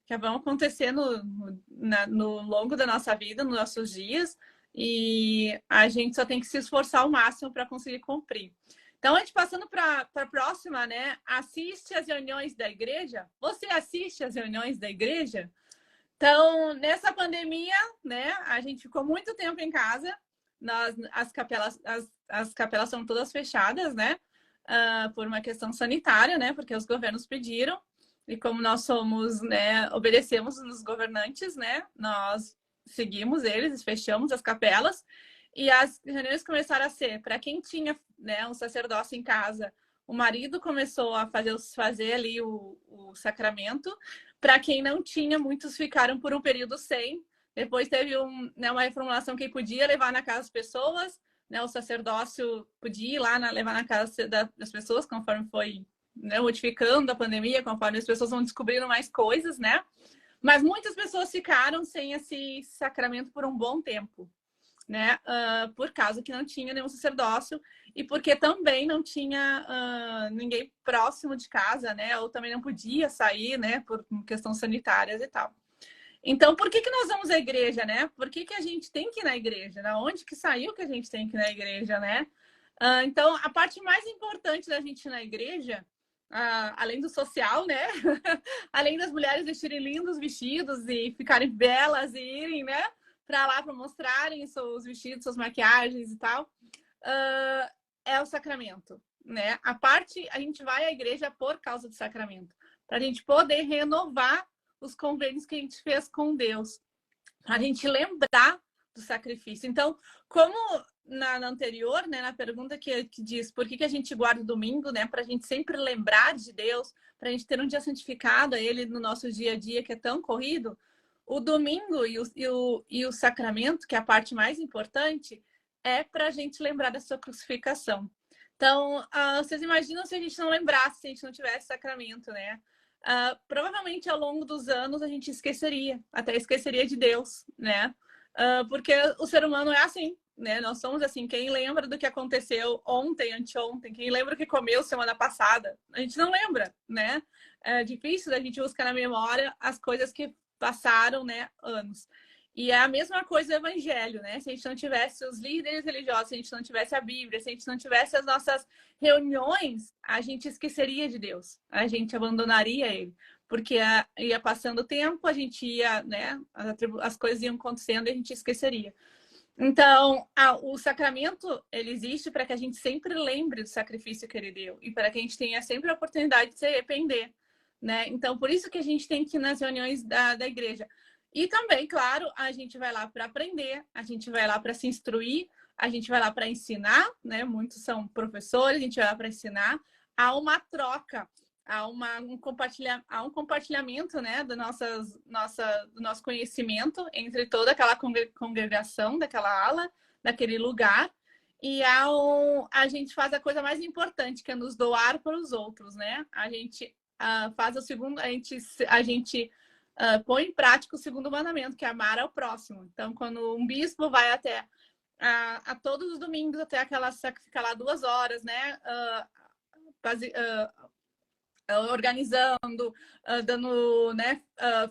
que vão acontecer no longo da nossa vida, nos nossos dias, e a gente só tem que se esforçar ao máximo para conseguir cumprir. Então, a gente passando para a próxima, né? Assiste às reuniões da igreja? Você assiste às reuniões da igreja? Então, nessa pandemia, né? A gente ficou muito tempo em casa. As capelas são todas fechadas, né? Por uma questão sanitária, né? Porque os governos pediram. E como nós somos, né? Obedecemos nos governantes, né? Nós seguimos eles, fechamos as capelas. E as reuniões começaram a ser, para quem tinha, né, um sacerdócio em casa, o marido começou a fazer ali o sacramento. Para quem não tinha, muitos ficaram por um período sem. Depois teve uma reformulação que podia levar na casa das pessoas, né, o sacerdócio podia ir lá levar na casa das pessoas, conforme foi, né, modificando a pandemia, conforme as pessoas vão descobrindo mais coisas, né? Mas muitas pessoas ficaram sem esse sacramento por um bom tempo, né? Por causa que não tinha nenhum sacerdócio e porque também não tinha ninguém próximo de casa, né? Ou também não podia sair, né? Por questões sanitárias e tal. Então, por que nós vamos à igreja, né? Por que a gente tem que ir na igreja? Da onde que saiu que a gente tem que ir na igreja, né? Então, a parte mais importante da gente ir na igreja, além do social, né? Além das mulheres vestirem lindos vestidos e ficarem belas e irem, né? Para lá, para mostrarem seus vestidos, suas maquiagens e tal, é o sacramento, né? A gente vai à igreja por causa do sacramento, para a gente poder renovar os convênios que a gente fez com Deus, para a gente lembrar do sacrifício. Então, como na anterior, né, na pergunta que diz por que a gente guarda o domingo, né, para a gente sempre lembrar de Deus, para a gente ter um dia santificado a Ele no nosso dia a dia, que é tão corrido, o domingo e o sacramento, que é a parte mais importante, é para a gente lembrar da sua crucificação. Então, vocês imaginam se a gente não lembrasse, se a gente não tivesse sacramento, né? Provavelmente ao longo dos anos a gente esqueceria, até esqueceria de Deus, né? Porque o ser humano é assim, né? Nós somos assim, quem lembra do que aconteceu ontem, anteontem, quem lembra o que comeu semana passada, a gente não lembra, né? É difícil da gente buscar na memória as coisas que passaram, né, anos. E é a mesma coisa do evangelho, né? Se a gente não tivesse os líderes religiosos, se a gente não tivesse a Bíblia, se a gente não tivesse as nossas reuniões, a gente esqueceria de Deus, a gente abandonaria Ele. Porque ia passando o tempo, a gente ia, né? As coisas iam acontecendo e a gente esqueceria. Então, o sacramento, ele existe para que a gente sempre lembre do sacrifício que ele deu e para que a gente tenha sempre a oportunidade de se arrepender, né? Então, por isso que a gente tem que ir nas reuniões da igreja. E também, claro, a gente vai lá para aprender, a gente vai lá para se instruir, a gente vai lá para ensinar, né? Muitos são professores, a gente vai lá para ensinar. Há uma troca, há um compartilhamento, né, do nosso conhecimento entre toda aquela congregação, daquela ala, daquele lugar. E a gente faz a coisa mais importante, que é nos doar para os outros, né? A gente faz o segundo, a gente põe em prática o segundo mandamento, que é amar ao próximo. Então, quando um bispo vai até a todos os domingos até aquela fica lá 2 horas, né? Organizando, dando, né?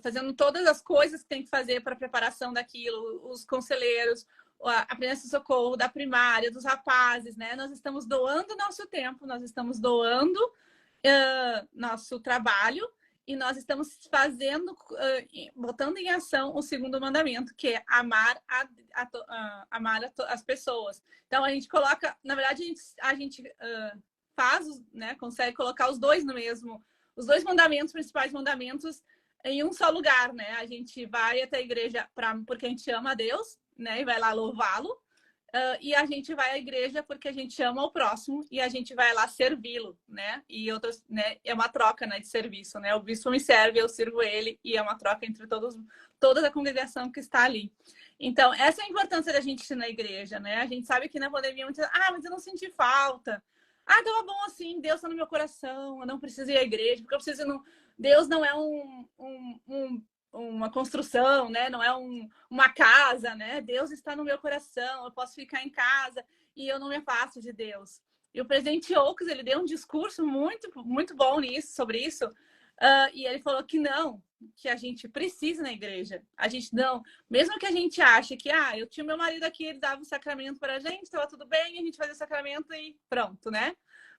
Fazendo todas as coisas que tem que fazer para a preparação daquilo, os conselheiros, a presença de socorro da primária, dos rapazes, né? Nós estamos doando nosso tempo, nós estamos doando nosso trabalho e nós estamos fazendo, botando em ação o segundo mandamento, que é amar as pessoas. Então, a gente coloca, na verdade, a gente faz, né, consegue colocar os dois os 2 mandamentos, principais mandamentos, em um só lugar, né? A gente vai até a igreja porque a gente ama a Deus, né, e vai lá louvá-lo. E a gente vai à igreja porque a gente ama o próximo e a gente vai lá servi-lo, né? E outras, né? É uma troca, né, de serviço, né? O bispo me serve, eu sirvo ele e é uma troca entre toda a congregação que está ali. Então, essa é a importância da gente ir na igreja, né? A gente sabe que na pandemia muitas mas eu não senti falta. Tava bom assim, Deus está no meu coração, eu não preciso ir à igreja, porque eu preciso não... Deus não é uma construção, né? Não é uma casa, né? Deus está no meu coração, eu posso ficar em casa e eu não me afasto de Deus. E o presidente Oaks, ele deu um discurso muito, muito bom sobre isso, e ele falou que não, que a gente precisa na igreja. A gente não, mesmo que a gente ache que, eu tinha meu marido aqui, ele dava o sacramento para a gente, estava tudo bem, a gente fazia o sacramento e pronto, né?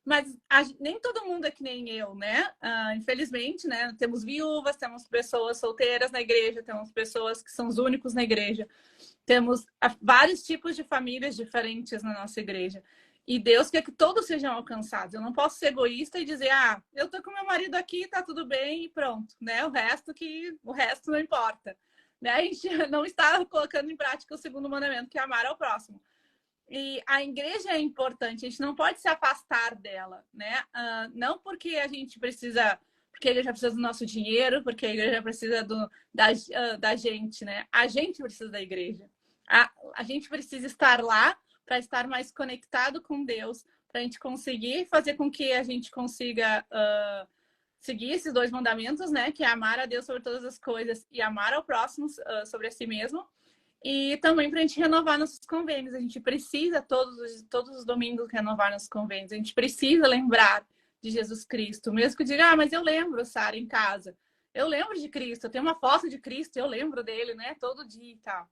Mas nem todo mundo é que nem eu, né? Infelizmente, né? Temos viúvas, temos pessoas solteiras na igreja, temos pessoas que são os únicos na igreja. Temos vários tipos de famílias diferentes na nossa igreja. E Deus quer que todos sejam alcançados. Eu não posso ser egoísta e dizer, eu tô com meu marido aqui, tá tudo bem e pronto, né? O resto não importa. Né? A gente não está colocando em prática o segundo mandamento, que é amar ao próximo. E a igreja é importante, a gente não pode se afastar dela, né? Não porque a gente precisa, porque a igreja precisa do nosso dinheiro, porque a igreja precisa da gente, né? A gente precisa da igreja. A gente precisa estar lá para estar mais conectado com Deus, para a gente conseguir fazer com que a gente consiga seguir esses 2 mandamentos, né? Que é amar a Deus sobre todas as coisas e amar ao próximo sobre a si mesmo. E também para a gente renovar nossos convênios. A gente precisa todos os domingos renovar nossos convênios. A gente precisa lembrar de Jesus Cristo. Mesmo que eu diga, mas eu lembro, Sara, em casa. Eu lembro de Cristo. Eu tenho uma foto de Cristo, eu lembro dele, né? Todo dia e tal.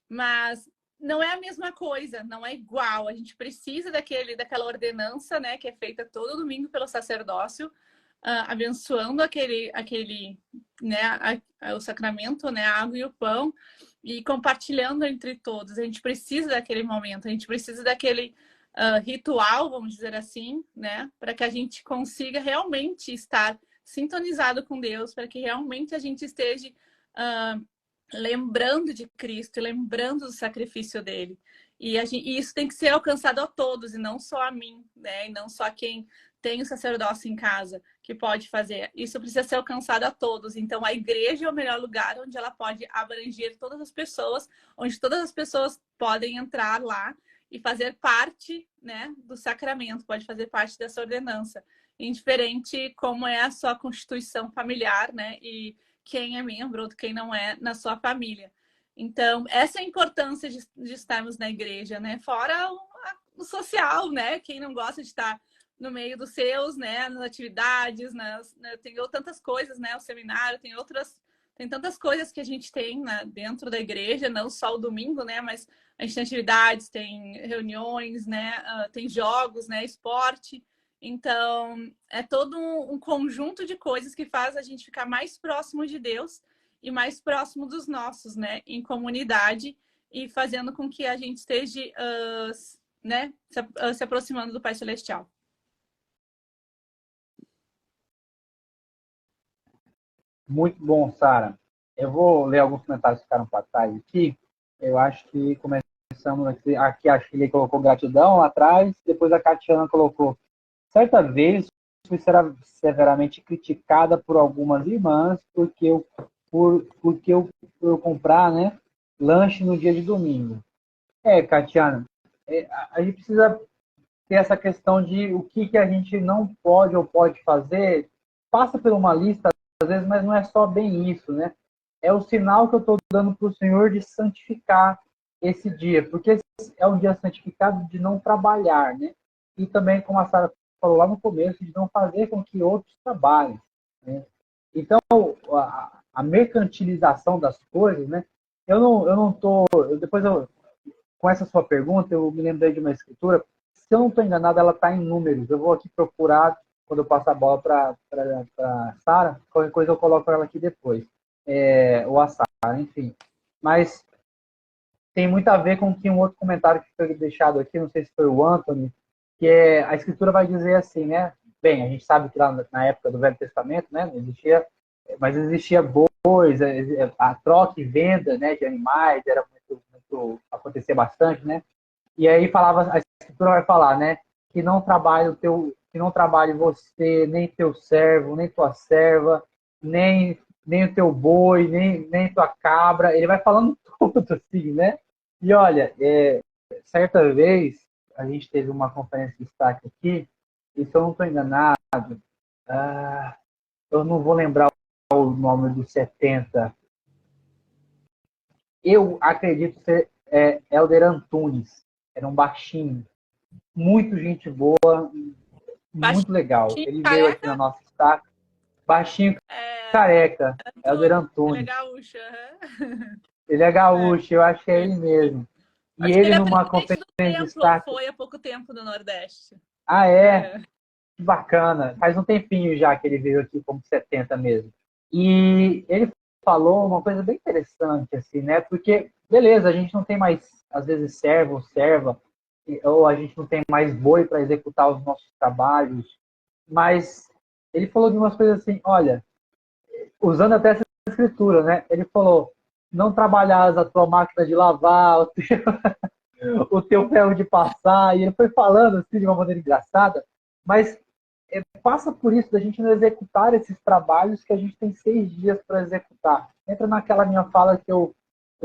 Mas não é a mesma coisa, não é igual. A gente precisa daquela ordenança, né? Que é feita todo domingo pelo sacerdócio, abençoando né? O sacramento, né? A água e o pão. E compartilhando entre todos. A gente precisa daquele momento, a gente precisa daquele ritual, vamos dizer assim, né? Para que a gente consiga realmente estar sintonizado com Deus, para que realmente a gente esteja lembrando de Cristo e lembrando do sacrifício dele. E isso tem que ser alcançado a todos, e não só a mim, né? E não só quem tem o sacerdócio em casa que pode fazer. Isso precisa ser alcançado a todos. Então, a igreja é o melhor lugar onde ela pode abranger todas as pessoas, onde todas as pessoas podem entrar lá e fazer parte, né, do sacramento, pode fazer parte dessa ordenança, indiferente como é a sua constituição familiar, né, e quem é membro ou quem não é na sua família. Então, essa é a importância de estarmos na igreja, né? Fora o social, né? Quem não gosta de estar no meio dos seus, né? Nas atividades, tem tantas coisas, né? O seminário, tem tantas coisas que a gente tem, né, dentro da igreja, não só o domingo, né? Mas a gente tem atividades, tem reuniões, né? Tem jogos, né? Esporte. Então, é todo um conjunto de coisas que faz a gente ficar mais próximo de Deus e mais próximo dos nossos, né? Em comunidade e fazendo com que a gente esteja, né? Se aproximando do Pai Celestial. Muito bom, Sara. Eu vou ler alguns comentários que ficaram para trás aqui. Eu acho que começamos aqui a Chile colocou gratidão lá atrás, depois a Catiana colocou: certa vez fui severamente criticada por algumas irmãs porque eu comprar, né, lanche no dia de domingo. Catiana, a gente precisa ter essa questão de o que a gente não pode ou pode fazer. Passa por uma lista, às vezes, mas não é só bem isso, né? É o sinal que eu estou dando para o Senhor de santificar esse dia, porque é um dia santificado de não trabalhar, né? E também, como a Sara falou lá no começo, de não fazer com que outros trabalhem, né? Então, a mercantilização das coisas, né? Eu não tô, com essa sua pergunta, eu me lembrei de uma escritura. Se eu não estou enganado, ela está em números. Eu vou aqui procurar quando eu passar a bola para a Sara. Qualquer coisa eu coloco ela aqui depois. Ou a Sara, enfim. Mas tem muito a ver com que um outro comentário que foi deixado aqui, não sei se foi o Anthony, que a escritura vai dizer assim, né? Bem, a gente sabe que lá na época do Velho Testamento, né, não existia, mas existia bois, a troca e venda, né, de animais, era acontecia bastante, né? E aí a escritura vai falar, né, que não trabalhe você, nem teu servo, nem tua serva, nem o teu boi, nem tua cabra. Ele vai falando tudo assim, né? E olha, certa vez a gente teve uma conferência de destaque aqui, e se eu não estou enganado, eu não vou lembrar o nome dos 70. Eu acredito ser Elder Antunes. Era um baixinho. Muito gente boa, muito legal. Ele veio aqui na nossa destaque. Baixinho, careca. Elder Antunes. Ele é gaúcho. Ele é gaúcho, eu acho que é ele mesmo. E ele numa conferência de destaque... Foi há pouco tempo no Nordeste. Ah, é? Que bacana. Faz um tempinho já que ele veio aqui como 70 mesmo. E ele falou uma coisa bem interessante, assim, né? Porque, beleza, a gente não tem mais, às vezes, servo ou serva, ou a gente não tem mais boi para executar os nossos trabalhos, mas ele falou de umas coisas assim, olha, usando até essa escritura, né? Ele falou: não trabalhas a tua máquina de lavar, o teu ferro de passar, e ele foi falando assim de uma maneira engraçada, mas passa por isso, da gente não executar esses trabalhos que a gente tem 6 dias para executar. Entra naquela minha fala que eu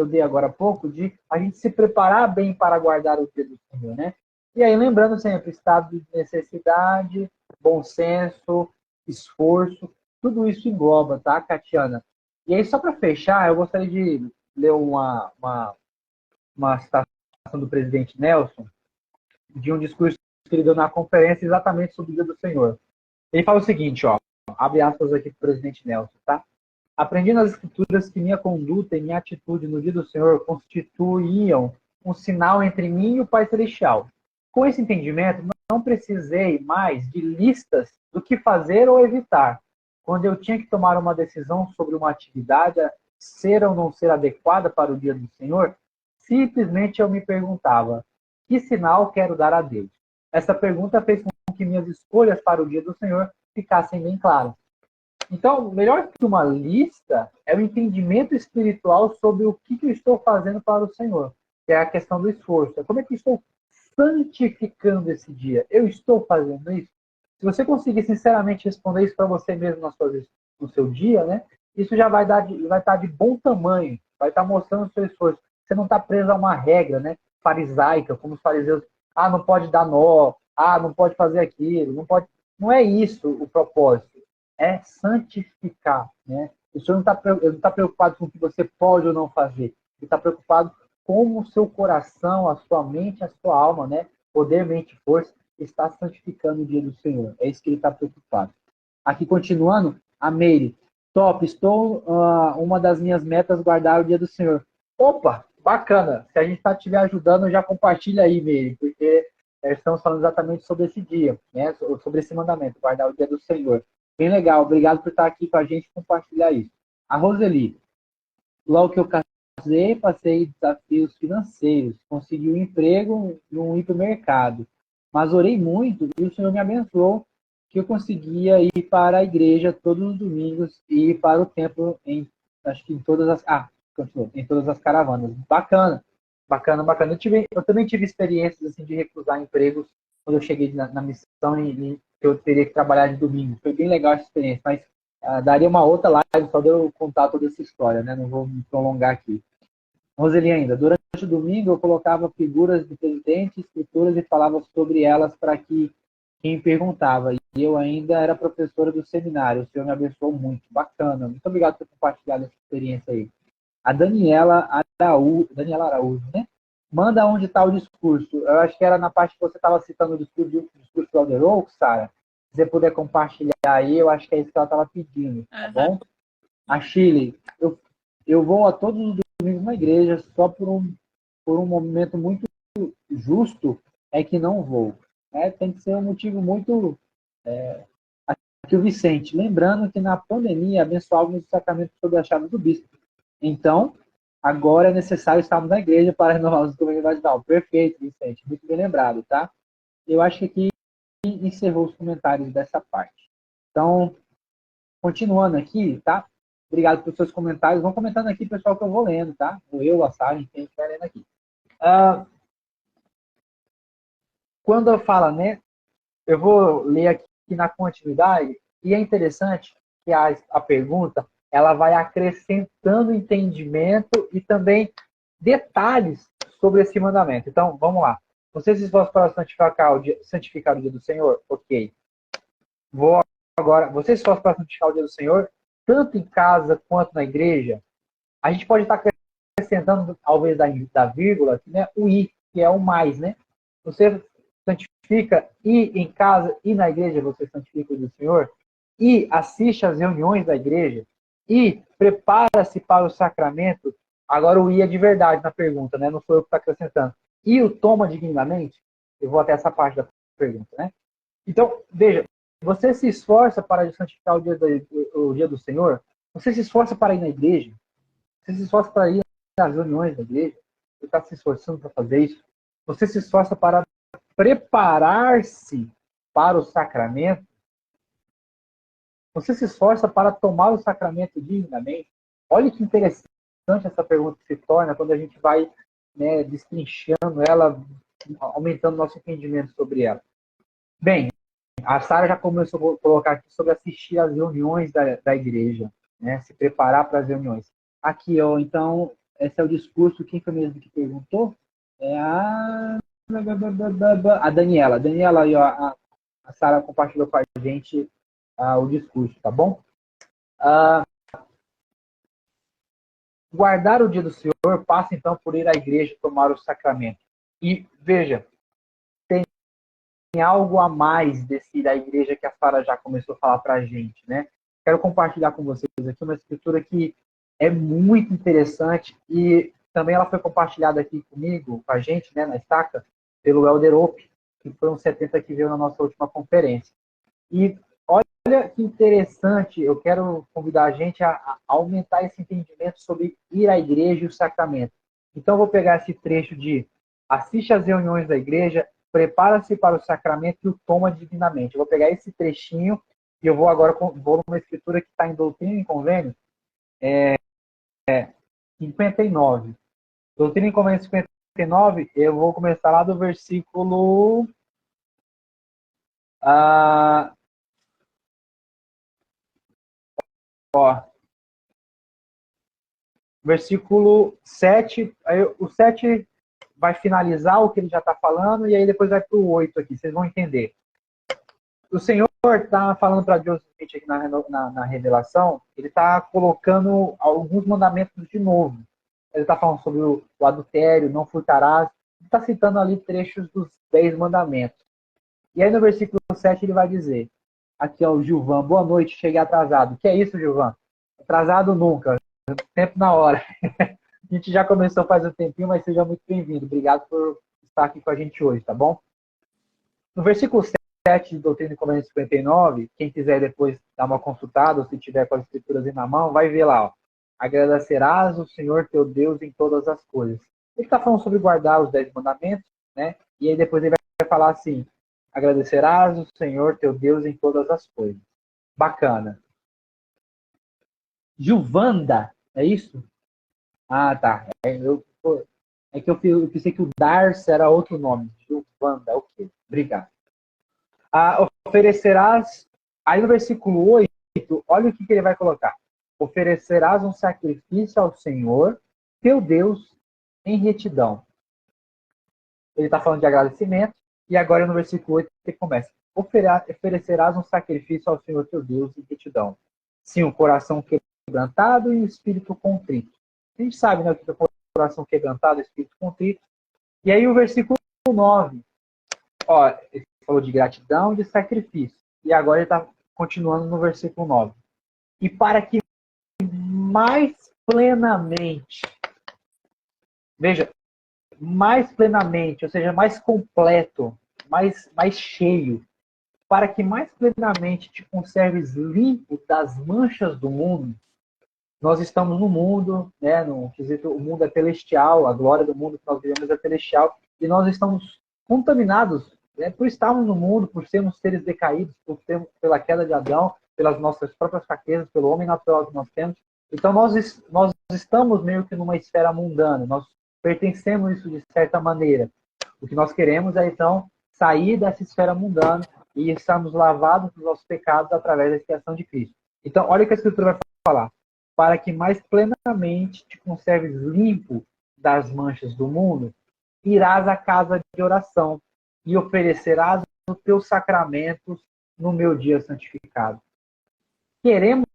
dei agora há pouco, de a gente se preparar bem para guardar o dia do Senhor, né? E aí, lembrando sempre, estado de necessidade, bom senso, esforço, tudo isso engloba, tá, Catiana? E aí, só para fechar, eu gostaria de ler uma citação do presidente Nelson, de um discurso que ele deu na conferência exatamente sobre o dia do Senhor. Ele fala o seguinte, ó, abre aspas aqui para o presidente Nelson, tá? Aprendi nas escrituras que minha conduta e minha atitude no dia do Senhor constituíam um sinal entre mim e o Pai Celestial. Com esse entendimento, não precisei mais de listas do que fazer ou evitar. Quando eu tinha que tomar uma decisão sobre uma atividade ser ou não ser adequada para o dia do Senhor, simplesmente eu me perguntava: que sinal quero dar a Deus? Essa pergunta fez com que minhas escolhas para o dia do Senhor ficassem bem claras. Então, melhor que uma lista é o entendimento espiritual sobre o que eu estou fazendo para o Senhor. que é a questão do esforço. Como é que eu estou santificando esse dia? Eu estou fazendo isso? Se você conseguir sinceramente responder isso para você mesmo no seu dia, né? Isso já vai estar de bom tamanho, vai estar mostrando o seu esforço. Você não está preso a uma regra, né? Farisaica, como os fariseus. Ah, não pode dar nó. Ah, não pode fazer aquilo. Não pode. Não é isso o propósito. É santificar, né? O senhor não tá preocupado com o que você pode ou não fazer. Ele está preocupado como o seu coração, a sua mente, a sua alma, né? Poder, mente e força, está santificando o dia do Senhor. É isso que ele está preocupado. Aqui, continuando, a Meire. Top, estou uma das minhas metas guardar o dia do Senhor. Opa, bacana. Se a gente estiver ajudando, já compartilha aí, Meire, porque estamos falando exatamente sobre esse dia, né? Sobre esse mandamento, guardar o dia do Senhor. Bem legal, obrigado por estar aqui com a gente e compartilhar isso. A Roseli, logo que eu casei, passei desafios financeiros, consegui um emprego e um hipermercado, mas orei muito e o Senhor me abençoou que eu conseguia ir para a igreja todos os domingos e ir para o templo acho que em todas as em todas as caravanas. Bacana, bacana, bacana. Eu também tive experiências assim de recusar empregos quando eu cheguei na missão e eu teria que trabalhar de domingo. Foi bem legal essa experiência, mas daria uma outra live só de eu contar toda essa história, né? Não vou me prolongar aqui. Roseli ainda, durante o domingo eu colocava figuras de presidente, escrituras e falava sobre elas para que quem perguntava. E eu ainda era professora do seminário. O Senhor me abençoou muito. Bacana. Muito obrigado por compartilhar essa experiência aí. A Daniela Araújo, né? Manda onde está o discurso. Eu acho que era na parte que você estava citando o discurso do Elder Oak, Sara. Se você puder compartilhar aí, eu acho que é isso que ela estava pedindo, tá bom? A Chile, eu vou a todos os domingos na igreja, só por um momento muito justo é que não vou. Tem que ser um motivo muito... Aqui o Vicente, lembrando que na pandemia abençoávamos o sacramento sob a chave do bispo. Então, agora é necessário estarmos na igreja para renovar os comunidades de aula. Perfeito, Vicente, muito bem lembrado, tá? Eu acho que aqui encerrou os comentários dessa parte. Então, continuando aqui, tá? Obrigado pelos seus comentários. Vão comentando aqui, pessoal, que eu vou lendo, tá? A Sara, quem estiver lendo aqui. Quando eu falo, né? Eu vou ler aqui na continuidade, e é interessante que a pergunta ela vai acrescentando entendimento e também detalhes sobre esse mandamento. Então, vamos lá. Você se esforça para santificar o dia do Senhor? Ok. Vou agora. Você se esforça para santificar o dia do Senhor, tanto em casa quanto na igreja? A gente pode estar acrescentando, talvez, da vírgula, né, o i, que é o mais, né? Você santifica e em casa e na igreja você santifica o dia do Senhor, e assiste às reuniões da igreja, e prepara-se para o sacramento. Agora o i é de verdade na pergunta, né? Não sou eu que estou acrescentando. E o toma dignamente? Eu vou até essa parte da pergunta, né? Então, veja, você se esforça para santificar o dia do Senhor? Você se esforça para ir na igreja? Você se esforça para ir nas reuniões da igreja? Você está se esforçando para fazer isso? Você se esforça para preparar-se para o sacramento? Você se esforça para tomar o sacramento dignamente? Olha que interessante essa pergunta que se torna quando a gente vai, né, destrinchando ela, aumentando nosso entendimento sobre ela. Bem, a Sara já começou a colocar aqui sobre assistir às reuniões da igreja, né, se preparar para as reuniões. Aqui, ó, então, esse é o discurso. Quem foi mesmo que perguntou? É a Daniela. Daniela, aí, ó, a Sara compartilhou com a gente o discurso, tá bom? Guardar o dia do Senhor passa, então, por ir à igreja tomar o sacramento. E, veja, tem algo a mais desse da igreja que a Sara já começou a falar para a gente, né? Quero compartilhar com vocês aqui uma escritura que é muito interessante e também ela foi compartilhada aqui comigo, com a gente, né, na estaca, pelo Elder Ope, que foi um 70 que veio na nossa última conferência. E olha que interessante, eu quero convidar a gente a aumentar esse entendimento sobre ir à igreja e o sacramento. Então, eu vou pegar esse trecho de assiste às reuniões da igreja, prepara-se para o sacramento e o toma divinamente. Eu vou pegar esse trechinho e eu vou agora vou numa escritura que está em Doutrina e Convênios, 59. Doutrina e Convênios 59, eu vou começar lá do versículo... Ah, ó, versículo 7. Aí, o 7 vai finalizar o que ele já está falando, e aí depois vai para o 8 aqui, vocês vão entender. O Senhor está falando para Joseph Smith aqui na revelação, ele está colocando alguns mandamentos de novo. Ele está falando sobre o adultério, não furtarás. Ele está citando ali trechos dos 10 mandamentos. E aí no versículo 7 ele vai dizer, aqui é o Gilvan, boa noite, cheguei atrasado. Que é isso, Gilvan? Atrasado nunca, tempo na hora. A gente já começou faz um tempinho, mas seja muito bem-vindo. Obrigado por estar aqui com a gente hoje, tá bom? No versículo 7 de Doutrina e Convênios 59, quem quiser depois dar uma consultada, ou se tiver com as escrituras aí na mão, vai ver lá, ó. Agradecerás o Senhor teu Deus em todas as coisas. Ele está falando sobre guardar os 10 mandamentos, né? E aí depois ele vai falar assim, agradecerás o Senhor teu Deus em todas as coisas. Bacana. Gilvanda, é isso? Ah, tá. É que eu pensei que o Darcy era outro nome. Gilvanda, ok. Obrigado. Oferecerás, aí no versículo 8, olha o que ele vai colocar. Oferecerás um sacrifício ao Senhor, teu Deus, em retidão. Ele está falando de agradecimento, e agora no versículo 8 ele começa. Oferecerás um sacrifício ao Senhor, teu Deus, em retidão. Sim, um coração quebrantado e um espírito contrito. A gente sabe, né, o que é coração quebrantado e espírito contrito. E aí o versículo 9, ó, ele falou de gratidão e de sacrifício. E agora ele está continuando no versículo 9. E para que mais plenamente, veja, mais plenamente, ou seja, mais completo, mais cheio, para que mais plenamente te conserves limpo das manchas do mundo. Nós estamos no mundo, né, no quesito, o mundo é celestial, a glória do mundo que nós vivemos é celestial, e nós estamos contaminados, né, por estarmos no mundo, por sermos seres decaídos, pela queda de Adão, pelas nossas próprias fraquezas, pelo homem natural que nós temos. Então nós estamos meio que numa esfera mundana, nós pertencemos isso de certa maneira. O que nós queremos é então sair dessa esfera mundana e estarmos lavados dos nossos pecados através da expiação de Cristo. Então olha o que a Escritura vai falar. Para que mais plenamente te conserves limpo das manchas do mundo, irás à casa de oração e oferecerás os teus sacramentos no meu dia santificado. Queremos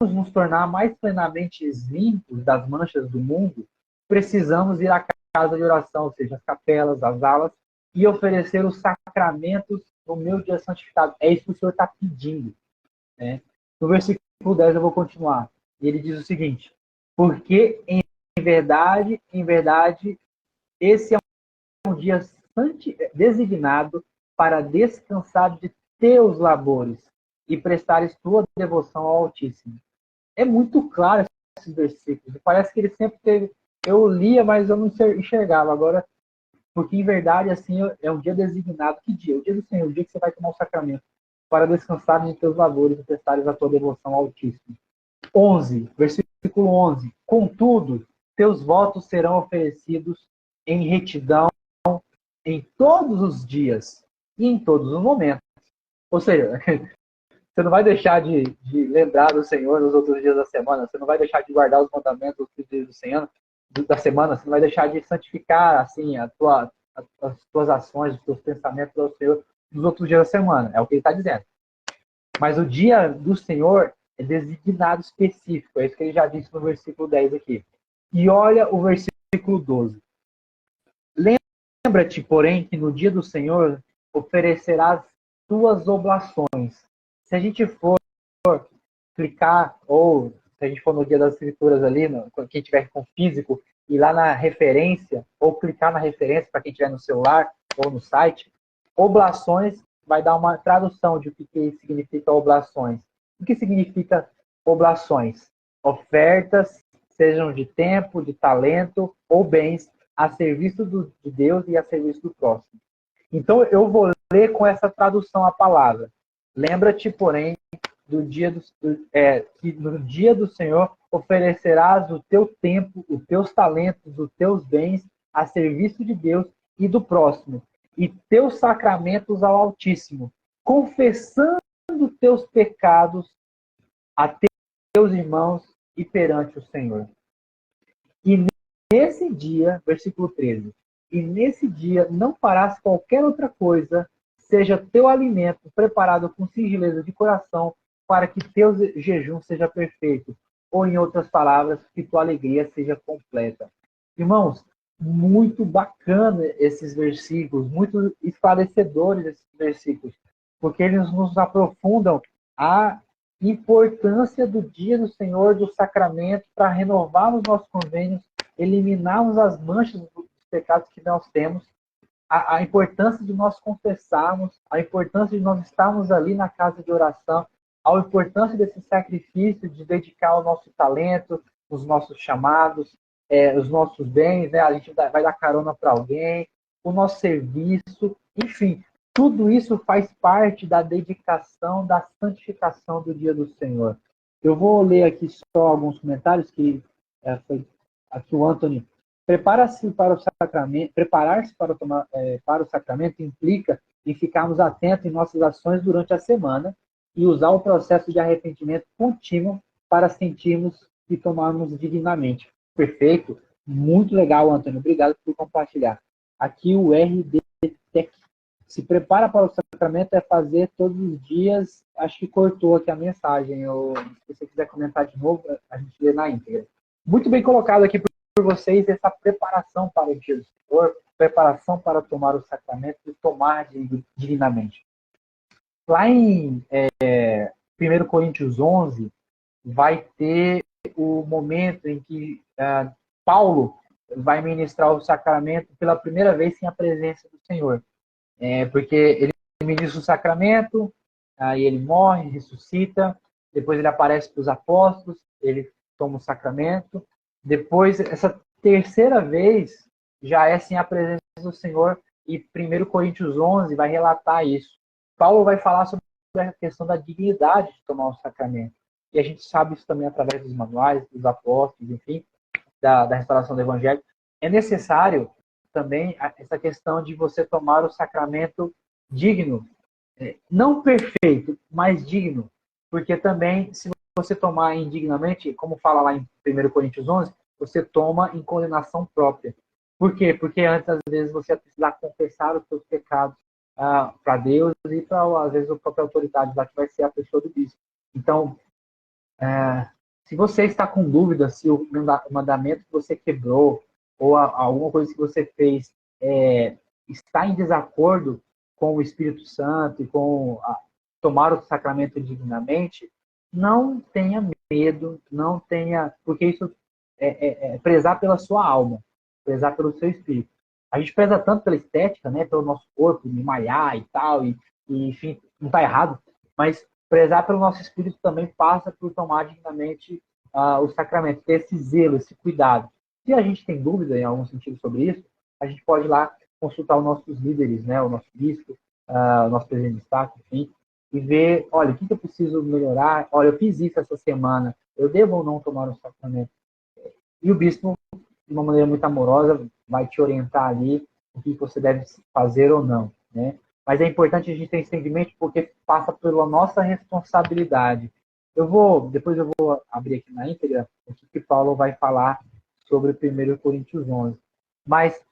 nos tornar mais plenamente limpos das manchas do mundo, precisamos ir à casa de oração, ou seja, as capelas, as alas, e oferecer os sacramentos no meu dia santificado. É isso que o Senhor está pedindo, né? No versículo 10 eu vou continuar. E ele diz o seguinte, porque em verdade, esse é um dia designado para descansar de teus labores e prestares tua devoção ao Altíssimo. É muito claro esses versículos. Parece que ele sempre teve... Eu lia, mas eu não enxergava. Agora, porque em verdade, assim, é um dia designado. Que dia? O dia do Senhor, o dia que você vai tomar o sacramento. Para descansar de teus labores e prestares a tua devoção ao Altíssimo. 11, versículo 11. Contudo, teus votos serão oferecidos em retidão em todos os dias e em todos os momentos. Ou seja, você não vai deixar de lembrar do Senhor nos outros dias da semana, você não vai deixar de guardar os mandamentos dos dias do Senhor, da semana, você não vai deixar de santificar assim, as tuas ações, os teus pensamentos ao Senhor nos outros dias da semana. É o que ele está dizendo. Mas o dia do Senhor é designado específico. É isso que ele já disse no versículo 10 aqui. E olha o versículo 12. Lembra-te, porém, que no dia do Senhor oferecerás tuas oblações. Se a gente for clicar, ou se a gente for no dia das escrituras ali, quem tiver com físico, ir lá na referência, ou clicar na referência para quem tiver no celular ou no site, oblações vai dar uma tradução de o que significa oblações. O que significa oblações? Ofertas, sejam de tempo, de talento ou bens, a serviço de Deus e a serviço do próximo. Então, eu vou ler com essa tradução a palavra. Lembra-te, porém, que no dia do Senhor oferecerás o teu tempo, os teus talentos, os teus bens, a serviço de Deus e do próximo, e teus sacramentos ao Altíssimo, confessando teus pecados a teus irmãos e perante o Senhor. E nesse dia, versículo 13, e nesse dia não farás qualquer outra coisa, seja teu alimento preparado com singeleza de coração, para que teu jejum seja perfeito. Ou, em outras palavras, que tua alegria seja completa. Irmãos, muito bacana esses versículos, muito esclarecedores esses versículos, porque eles nos aprofundam a importância do dia do Senhor, do sacramento, para renovarmos nossos convênios, eliminarmos as manchas dos pecados que nós temos, a importância de nós confessarmos, a importância de nós estarmos ali na casa de oração, a importância desse sacrifício de dedicar o nosso talento, os nossos chamados, os nossos bens, né? A gente vai dar carona para alguém, o nosso serviço, enfim, tudo isso faz parte da dedicação, da santificação do dia do Senhor. Eu vou ler aqui só alguns comentários que foi aqui o Anthony. Prepara-se para o sacramento, preparar-se para o sacramento implica em ficarmos atentos em nossas ações durante a semana e usar o processo de arrependimento contínuo para sentirmos e tomarmos dignamente. Perfeito, muito legal, Antônio. Obrigado por compartilhar. Aqui o RD Tech. Se prepara para o sacramento é fazer todos os dias. Acho que cortou aqui a mensagem. Se você quiser comentar de novo, a gente lê na íntegra. Muito bem colocado aqui por vocês essa preparação para o dia do Senhor, preparação para tomar o sacramento e tomar dignamente. Lá em 1 Coríntios 11, vai ter o momento em que Paulo vai ministrar o sacramento pela primeira vez sem a presença do Senhor. Porque ele ministra o sacramento, aí ele morre, ressuscita, depois ele aparece para os apóstolos, ele toma o sacramento. Depois, essa terceira vez, já é sem a presença do Senhor, e 1 Coríntios 11 vai relatar isso. Paulo vai falar sobre a questão da dignidade de tomar o sacramento. E a gente sabe isso também através dos manuais, dos apóstolos, enfim, da restauração do Evangelho. É necessário também essa questão de você tomar o sacramento digno. Não perfeito, mas digno. Porque também, se você tomar indignamente, como fala lá em 1 Coríntios 11, você toma em condenação própria. Por quê? Porque antes, às vezes, você vai precisar confessar os seus pecados para Deus e para, às vezes, a própria autoridade lá, que vai ser a pessoa do bispo. Então, se você está com dúvida se o mandamento que você quebrou ou alguma coisa que você fez está em desacordo com o Espírito Santo e com tomar o sacramento dignamente, não tenha medo, não tenha, porque isso é prezar pela sua alma, prezar pelo seu espírito. A gente preza tanto pela estética, né, pelo nosso corpo, me malhar e tal, e enfim, não está errado, mas prezar pelo nosso espírito também passa por tomar dignamente o sacramento, ter esse zelo, esse cuidado. Se a gente tem dúvida em algum sentido sobre isso, a gente pode ir lá consultar os nossos líderes, né, o nosso bispo, o nosso presidente de Estado, enfim, e ver, olha, o que eu preciso melhorar? Olha, eu fiz isso essa semana, eu devo ou não tomar o sacramento? E o bispo, de uma maneira muito amorosa, vai te orientar ali o que você deve fazer ou não, né? Mas é importante a gente ter entendimento porque passa pela nossa responsabilidade. Depois eu vou abrir aqui na íntegra o que Paulo vai falar sobre 1 Coríntios 11. Mas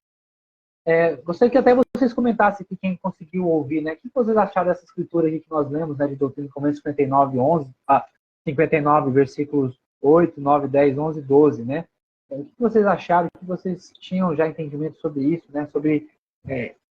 gostaria que até vocês comentassem aqui, quem conseguiu ouvir, né? O que vocês acharam dessa escritura aqui que nós lemos, né, de Doutrina e Convênios 59, versículos 8, 9, 10, 11 e 12, né? O que vocês acharam? O que vocês tinham já entendimento sobre isso, né? Sobre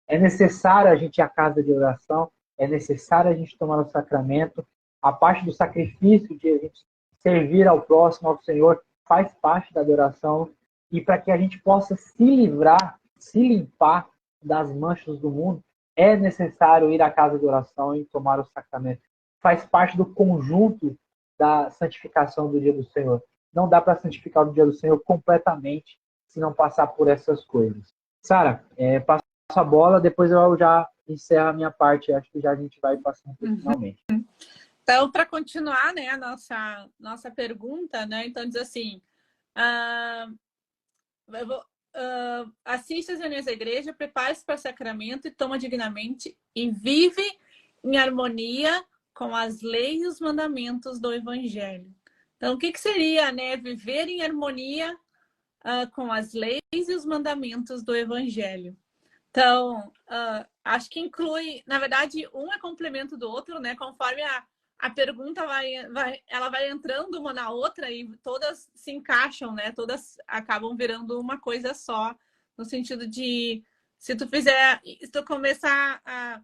é necessário a gente ir à casa de oração, é necessário a gente tomar o sacramento, a parte do sacrifício de a gente servir ao próximo, ao Senhor, faz parte da adoração, e para que a gente possa se livrar, se limpar das manchas do mundo, é necessário ir à casa de oração e tomar o sacramento. Faz parte do conjunto da santificação do dia do Senhor. Não dá para santificar o dia do Senhor completamente se não passar por essas coisas. Sara, passo a bola, depois eu já encerro a minha parte. Acho que já a gente vai passando finalmente. Então, para continuar, né, a nossa pergunta, né? Então diz assim, assiste às reuniões da igreja, prepare-se para o sacramento e toma dignamente e vive em harmonia com as leis e os mandamentos do Evangelho. Então, o que seria, né, viver em harmonia com as leis e os mandamentos do Evangelho? Então, acho que inclui, na verdade, um é complemento do outro, né? Conforme a pergunta ela vai entrando uma na outra e todas se encaixam, né? Todas acabam virando uma coisa só, no sentido de se tu começar a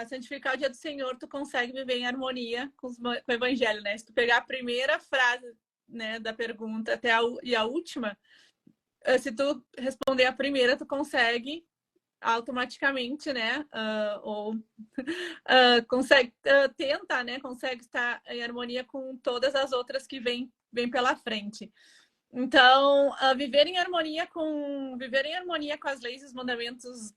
santificar o dia do Senhor, tu consegue viver em harmonia com o Evangelho, né? Se tu pegar a primeira frase, né, da pergunta até a última, se tu responder a primeira, tu consegue automaticamente, né? Consegue tenta, né? Consegue estar em harmonia com todas as outras que vêm pela frente. Então, viver em harmonia com as leis e os mandamentos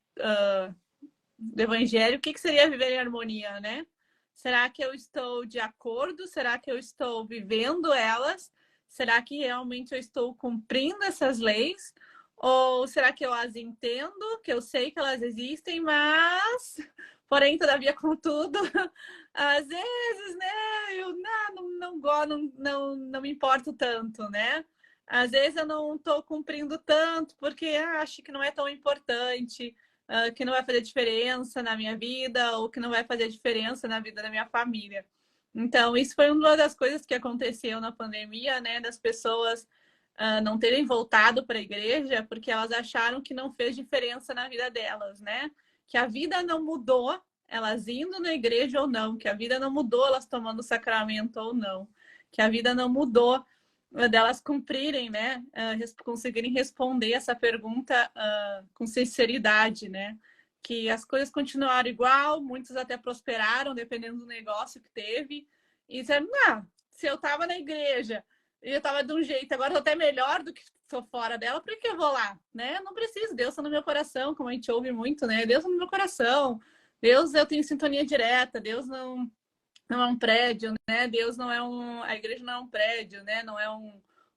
do Evangelho, o que seria viver em harmonia, né? Será que eu estou de acordo? Será que eu estou vivendo elas? Será que realmente eu estou cumprindo essas leis? Ou será que eu as entendo, que eu sei que elas existem, mas, porém, todavia, contudo, às vezes, né, eu não me importo tanto, né? Às vezes eu não estou cumprindo tanto porque acho que não é tão importante, que não vai fazer diferença na minha vida ou que não vai fazer diferença na vida da minha família. Então, isso foi uma das coisas que aconteceu na pandemia, né, das pessoas não terem voltado para a igreja porque elas acharam que não fez diferença na vida delas, né? Que a vida não mudou, elas indo na igreja ou não, que a vida não mudou, elas tomando o sacramento ou não, que a vida não mudou delas cumprirem, né? Conseguirem responder essa pergunta com sinceridade, né? Que as coisas continuaram igual, muitos até prosperaram, dependendo do negócio que teve, e disseram, se eu estava na igreja e eu estava de um jeito, agora eu até melhor do que estou fora dela, por que eu vou lá? Né? Não preciso, Deus está no meu coração, como a gente ouve muito, né? Deus está no meu coração, Deus eu tenho sintonia direta, Deus não é um prédio, né? Deus não é a igreja não é um prédio, né? Não é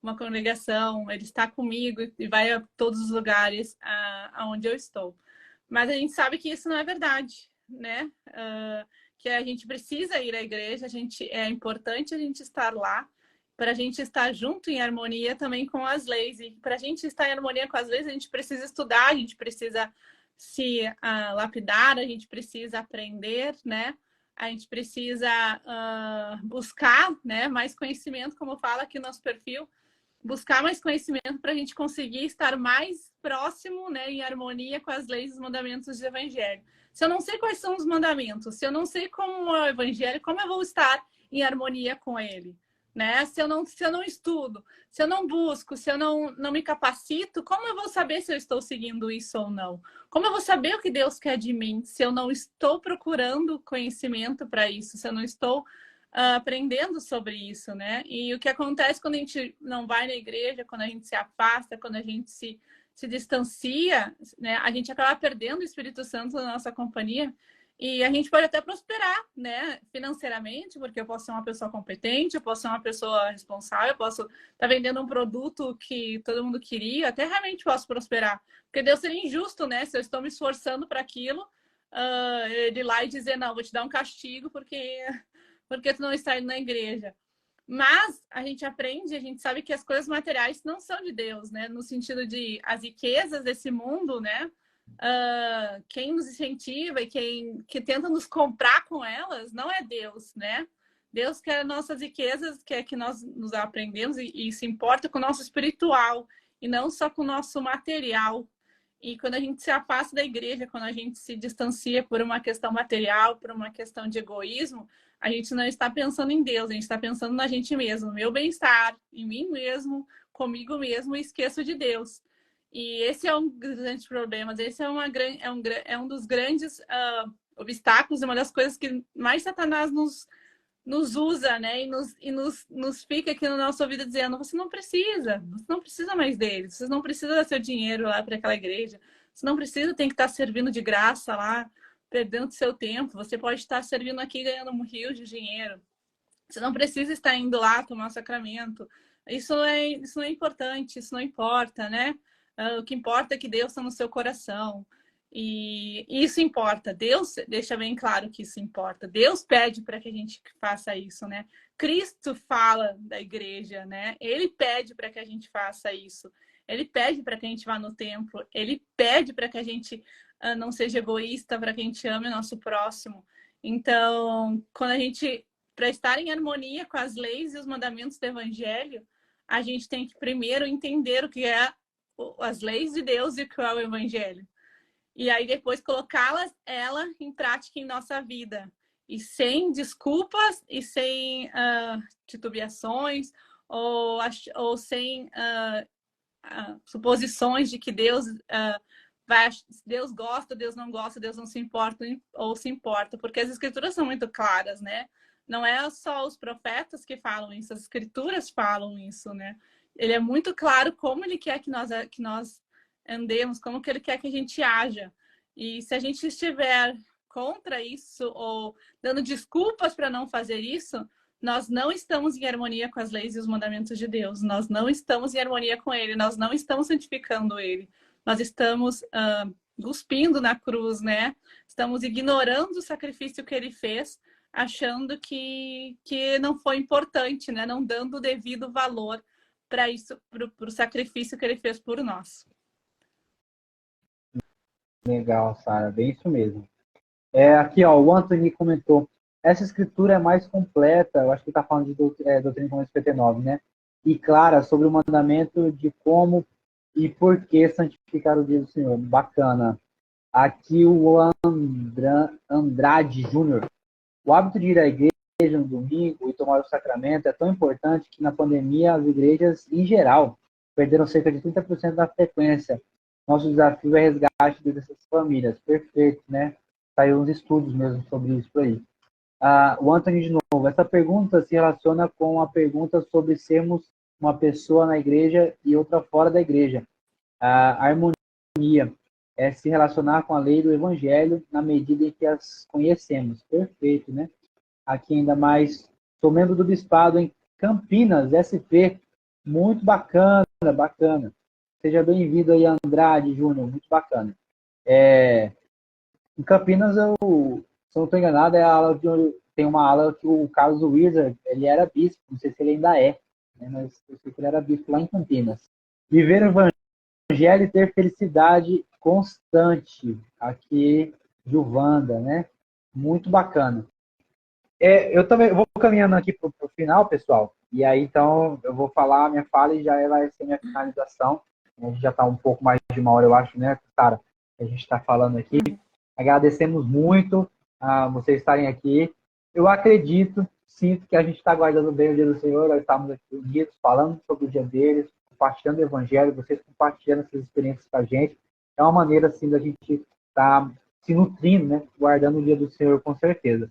uma congregação, ele está comigo e vai a todos os lugares aonde eu estou. Mas a gente sabe que isso não é verdade, né? Que a gente precisa ir à igreja, é importante a gente estar lá, para a gente estar junto em harmonia também com as leis. E para a gente estar em harmonia com as leis, a gente precisa estudar, a gente precisa se lapidar, a gente precisa aprender, né? A gente precisa buscar, né, mais conhecimento, como fala aqui no nosso perfil, buscar mais conhecimento para a gente conseguir estar mais próximo, né, em harmonia com as leis e os mandamentos do Evangelho. Se eu não sei quais são os mandamentos, se eu não sei como é o Evangelho, como eu vou estar em harmonia com ele? Né? Se eu não estudo, se eu não busco, se eu não me capacito, como eu vou saber se eu estou seguindo isso ou não? Como eu vou saber o que Deus quer de mim se eu não estou procurando conhecimento para isso, se eu não estou aprendendo sobre isso, né? E o que acontece quando a gente não vai na igreja, quando a gente se afasta, quando a gente se distancia, né? A gente acaba perdendo o Espírito Santo na nossa companhia. E a gente pode até prosperar, né, financeiramente, porque eu posso ser uma pessoa competente, eu posso ser uma pessoa responsável, eu posso estar vendendo um produto que todo mundo queria, até realmente posso prosperar. Porque Deus seria injusto, né, se eu estou me esforçando para aquilo, ele ir lá e dizer, não, vou te dar um castigo porque tu não está indo na igreja. Mas a gente aprende, a gente sabe que as coisas materiais não são de Deus, né, no sentido de as riquezas desse mundo, né, quem nos incentiva e que tenta nos comprar com elas não é Deus, né? Deus quer nossas riquezas, quer que nós nos aprendemos e se importa com o nosso espiritual e não só com o nosso material. E quando a gente se afasta da igreja, quando a gente se distancia por uma questão material, por uma questão de egoísmo, a gente não está pensando em Deus, a gente está pensando na gente mesmo, no meu bem-estar, em mim mesmo, comigo mesmo, e esqueço de Deus. E esse é um dos grandes problemas, esse é um dos grandes obstáculos, uma das coisas que mais Satanás nos usa, né? E nos fica aqui no nosso ouvido dizendo, você não precisa mais dele, você não precisa dar seu dinheiro lá para aquela igreja, você não precisa, tem que estar servindo de graça lá, perdendo seu tempo, você pode estar servindo aqui ganhando um rio de dinheiro, você não precisa estar indo lá tomar o sacramento, isso não é importante, isso não importa, né? O que importa é que Deus está no seu coração. E isso importa. Deus deixa bem claro que isso importa. Deus pede para que a gente faça isso, né? Cristo fala da igreja, né? Ele pede para que a gente faça isso. Ele pede para que a gente vá no templo. Ele pede para que a gente não seja egoísta, para que a gente ame o nosso próximo. Então, quando a gente, para estar em harmonia com as leis e os mandamentos do Evangelho, a gente tem que primeiro entender o que é as leis de Deus e o que é o Evangelho. E aí depois ela em prática em nossa vida. E sem desculpas e sem titubeações ou sem suposições de que Deus Deus gosta, Deus não gosta, Deus não se importa ou se importa, porque as escrituras são muito claras, né? Não é só os profetas que falam isso, as escrituras falam isso, né? Ele é muito claro como ele quer que nós andemos, como que ele quer que a gente haja. E se a gente estiver contra isso ou dando desculpas para não fazer isso, nós não estamos em harmonia com as leis e os mandamentos de Deus. Nós não estamos em harmonia com Ele. Nós não estamos santificando Ele. Nós estamos cuspindo na cruz, né? Estamos ignorando o sacrifício que Ele fez, achando que não foi importante, né? Não dando o devido valor para isso, para o sacrifício que Ele fez por nós. Legal, Sara, bem isso mesmo. Aqui, ó, o Anthony comentou, essa escritura é mais completa, eu acho que está falando de Doutrina e Contexto 59, né? E clara sobre o mandamento de como e por que santificar o dia do Senhor. Bacana. Aqui o Andrade Júnior. O hábito de ir à igreja no domingo e tomar o sacramento é tão importante que na pandemia as igrejas, em geral, perderam cerca de 30% da frequência. Nosso desafio é resgate dessas famílias. Perfeito, né? Saiu uns estudos mesmo sobre isso por aí. O Anthony, de novo, essa pergunta se relaciona com a pergunta sobre sermos uma pessoa na igreja e outra fora da igreja. A harmonia é se relacionar com a lei do evangelho na medida em que as conhecemos. Perfeito, né? Aqui ainda mais, sou membro do Bispado em Campinas, SP. Muito bacana, bacana. Seja bem-vindo aí, Andrade Júnior, muito bacana. Em Campinas, se não estou enganado, tem uma aula que o Carlos Wizard, ele era bispo, não sei se ele ainda é, né, mas eu sei que ele era bispo lá em Campinas. Viver o evangelho e ter felicidade constante, aqui, Giovanda, né? Muito bacana. Eu também vou caminhando aqui para o final, pessoal, e aí então eu vou falar a minha fala e já vai ser minha finalização. A gente já está um pouco mais de 1 hora, eu acho, né, cara? A gente está falando aqui. Agradecemos muito a vocês estarem aqui. Eu acredito, sinto que a gente está guardando bem o dia do Senhor. Nós estamos aqui unidos, falando sobre o dia deles, compartilhando o Evangelho, vocês compartilhando essas experiências com a gente. É uma maneira, assim, da gente estar se nutrindo, né? Guardando o dia do Senhor, com certeza.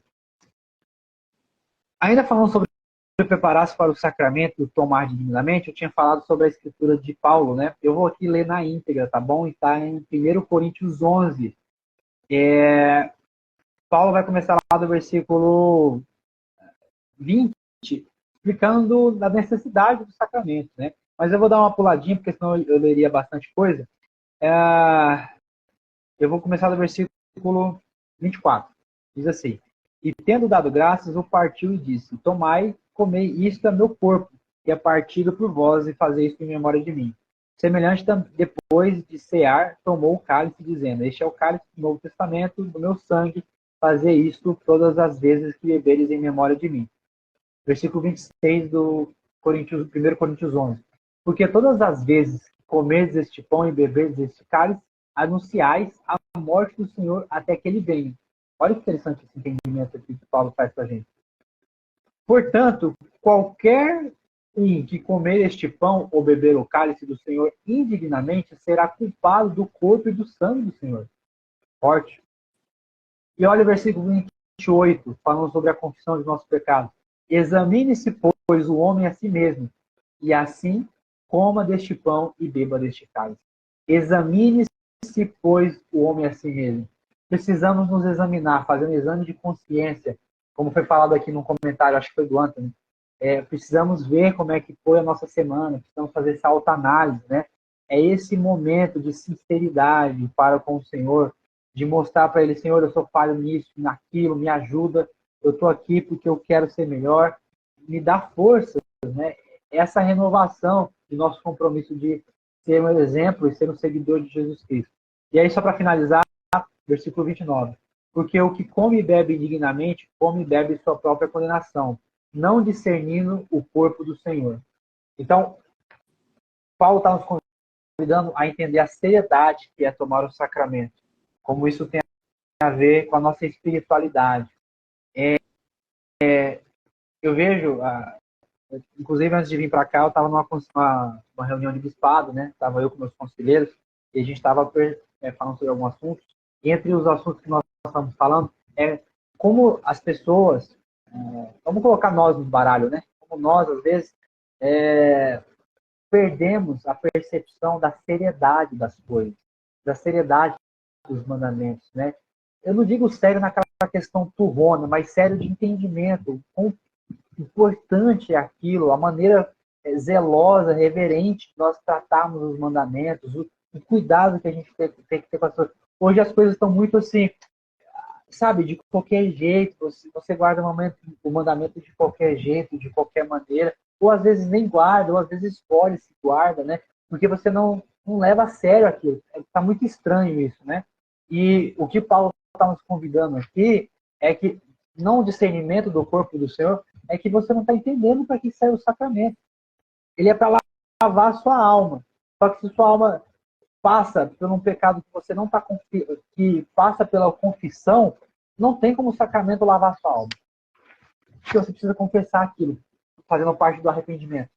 Ainda falando sobre preparar-se para o sacramento e tomar dignamente, eu tinha falado sobre a escritura de Paulo, né? Eu vou aqui ler na íntegra, tá bom? E está em 1 Coríntios 11. Paulo vai começar lá do versículo 20, explicando a necessidade do sacramento, né? Mas eu vou dar uma puladinha, porque senão eu leria bastante coisa. Eu vou começar do versículo 24. Diz assim: E tendo dado graças, o partiu e disse: Tomai, comei, isto é meu corpo, que é partido por vós, e fazei isto em memória de mim. Semelhante, depois de cear, tomou o cálice, dizendo: Este é o cálice do Novo Testamento, do meu sangue, fazer isto todas as vezes que beberes em memória de mim. Versículo 26 do 1 Coríntios 11. Porque todas as vezes que comerdes este pão e beberdes este cálice, anunciais a morte do Senhor até que ele venha. Olha que interessante esse entendimento aqui que Paulo faz para a gente. Portanto, qualquer um que comer este pão ou beber o cálice do Senhor indignamente será culpado do corpo e do sangue do Senhor. Forte. E olha o versículo 28, falando sobre a confissão de nossos pecados. Examine-se, pois, o homem a si mesmo, e assim coma deste pão e beba deste cálice. Examine-se, pois, o homem a si mesmo. Precisamos nos examinar, fazer um exame de consciência, como foi falado aqui no comentário, acho que foi do Anthony. Precisamos ver como é que foi a nossa semana, precisamos fazer essa autoanálise, né? é esse momento de sinceridade para com o Senhor, de mostrar para Ele, Senhor, eu sou falho nisso, naquilo, me ajuda, eu estou aqui porque eu quero ser melhor, me dá força, né? Essa renovação de nosso compromisso de ser um exemplo e ser um seguidor de Jesus Cristo. E aí, só para finalizar, versículo 29. Porque o que come e bebe indignamente, come e bebe sua própria condenação, não discernindo o corpo do Senhor. Então, Paulo está nos convidando a entender a seriedade que é tomar o sacramento, como isso tem a ver com a nossa espiritualidade. Eu vejo, inclusive antes de vir para cá, eu estava numa reunião de bispado, né? Estava eu com meus conselheiros, e a gente estava falando sobre alguns assuntos. E entre os assuntos que nós estamos falando, é como as pessoas, vamos colocar nós no baralho, né? Como nós, às vezes, perdemos a percepção da seriedade das coisas, da seriedade dos mandamentos, né? Eu não digo sério naquela questão turrona, mas sério de entendimento. Quão importante é aquilo, a maneira zelosa, reverente que nós tratarmos os mandamentos, o cuidado que a gente tem que ter com as coisas. Hoje as coisas estão muito assim, sabe, de qualquer jeito, você guarda o mandamento de qualquer jeito, de qualquer maneira, ou às vezes nem guarda, ou às vezes escolhe se guarda, né? Porque você não leva a sério aquilo. Está muito estranho isso, né? E o que Paulo está nos convidando aqui é que, não o discernimento do corpo do Senhor, é que você não está entendendo para que serve o sacramento. Ele é para lavar a sua alma. Só que se sua alma passa por um pecado que você não está que passa pela confissão, não tem como o sacramento lavar a sua alma. Porque você precisa confessar aquilo, fazendo parte do arrependimento.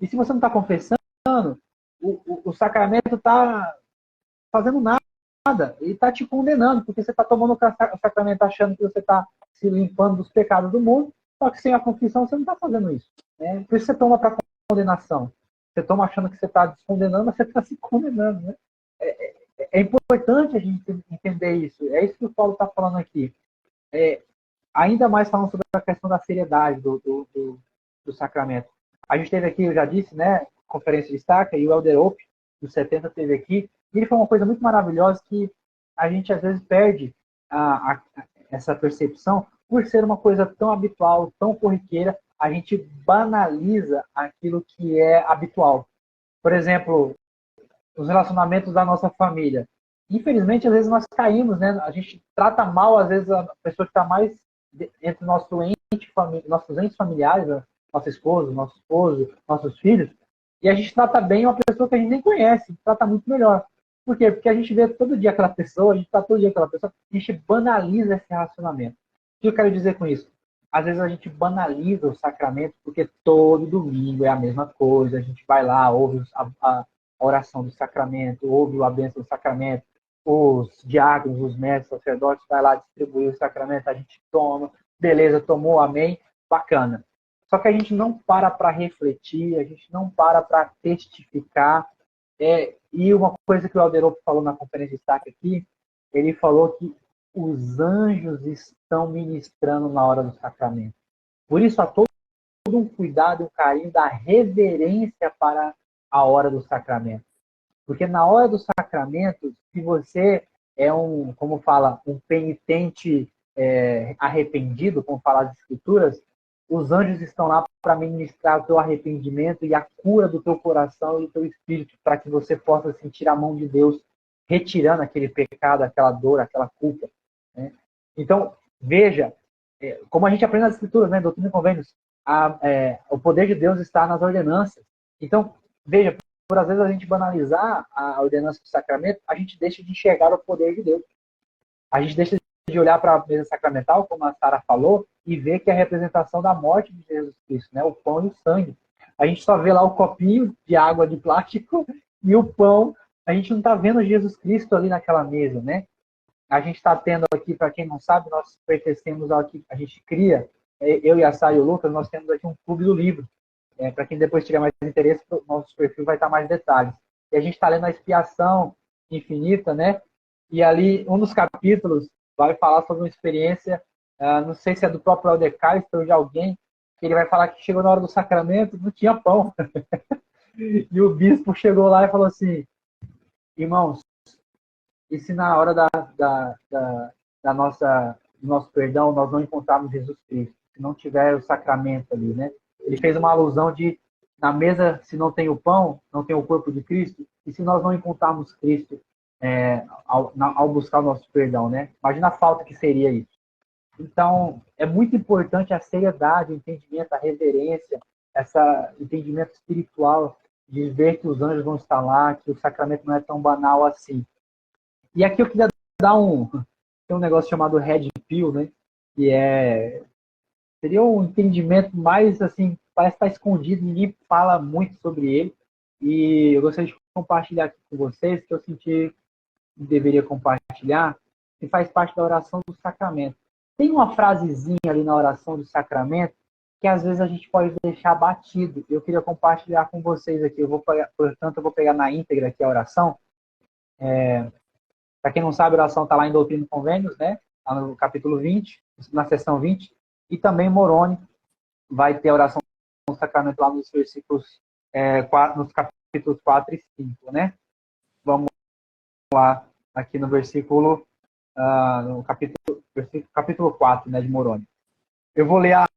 E se você não está confessando, o sacramento está fazendo nada. Ele está te condenando, porque você está tomando o sacramento achando que você está se limpando dos pecados do mundo, só que sem a confissão você não está fazendo isso. Né? Por isso você toma para condenação. Você toma achando que você está descondenando, mas você está se condenando. Né? É importante a gente entender isso. É isso que o Paulo está falando aqui. Ainda mais falando sobre a questão da seriedade do sacramento. A gente teve aqui, eu já disse, né, conferência de estaca, e o Elder Ope, dos 70, teve aqui, e ele foi uma coisa muito maravilhosa que a gente às vezes perde essa percepção por ser uma coisa tão habitual, tão corriqueira, a gente banaliza aquilo que é habitual. Por exemplo, os relacionamentos da nossa família. Infelizmente, às vezes nós caímos, né? A gente trata mal, às vezes, a pessoa que está mais entre nossos entes familiares, nossa esposa, nosso esposo, nossos filhos, e a gente trata bem uma pessoa que a gente nem conhece, trata muito melhor. Por quê? Porque a gente vê todo dia aquela pessoa, a gente está todo dia aquela pessoa, a gente banaliza esse relacionamento. O que eu quero dizer com isso? Às vezes a gente banaliza o sacramento porque todo domingo é a mesma coisa, a gente vai lá, ouve a oração do sacramento, ouve a bênção do sacramento, os diáconos, os mestres, os sacerdotes vai lá distribuir o sacramento, a gente toma, beleza, tomou, amém, bacana. Só que a gente não para refletir, a gente não para testificar. E uma coisa que o Alderopo falou na conferência de destaque aqui, ele falou que os anjos estão ministrando na hora do sacramento. Por isso, há todo um cuidado, um carinho da reverência para a hora do sacramento. Porque na hora do sacramento, se você é como fala, um penitente arrependido, como fala as escrituras, os anjos estão lá para ministrar o teu arrependimento e a cura do teu coração e do teu espírito, para que você possa sentir a mão de Deus retirando aquele pecado, aquela dor, aquela culpa. Né? Então, veja, como a gente aprende nas escrituras, né, Doutrina e Convênios, o poder de Deus está nas ordenanças. Então, veja, por às vezes a gente banalizar a ordenança do sacramento, a gente deixa de enxergar o poder de Deus. A gente deixa de olhar para a mesa sacramental, como a Sara falou, e ver que é a representação da morte de Jesus Cristo, né? O pão e o sangue. A gente só vê lá o copinho de água de plástico e o pão. A gente não está vendo Jesus Cristo ali naquela mesa, né? A gente está tendo aqui, para quem não sabe, nós pertencemos aqui, a gente cria, eu e a Sara e o Lucas, nós temos aqui um clube do livro. Para quem depois tiver mais interesse, o nosso perfil vai estar mais detalhes. E a gente está lendo a expiação infinita, né? E ali, um dos capítulos vai falar sobre uma experiência, não sei se é do próprio Elder Castro ou de alguém, que ele vai falar que chegou na hora do sacramento, não tinha pão. E o bispo chegou lá e falou assim, Irmãos, e se na hora da do nosso perdão nós não encontrarmos Jesus Cristo, se não tiver o sacramento ali, né? Ele fez uma alusão de, na mesa, se não tem o pão, não tem o corpo de Cristo, e se nós não encontrarmos Cristo ao buscar o nosso perdão, né? Imagina a falta que seria isso. Então, é muito importante a seriedade, o entendimento, a reverência, esse entendimento espiritual de ver que os anjos vão estar lá, que o sacramento não é tão banal assim. E aqui eu queria dar tem um negócio chamado Red Pill, né? Que seria um entendimento mais assim, parece estar escondido, ninguém fala muito sobre ele. E eu gostaria de compartilhar aqui com vocês, que eu senti que deveria compartilhar, que faz parte da oração do sacramento. Tem uma frasezinha ali na oração do sacramento que às vezes a gente pode deixar batido. Eu queria compartilhar com vocês aqui. Portanto, eu vou pegar na íntegra aqui a oração. Para quem não sabe, a oração está lá em Doutrina e Convênios, né? Lá no capítulo 20, na seção 20. E também Moroni vai ter a oração do sacramento lá nos versículos, nos capítulos 4 e 5, né? Vamos lá, aqui no versículo, no capítulo 4, né, de Moroni. Eu vou ler a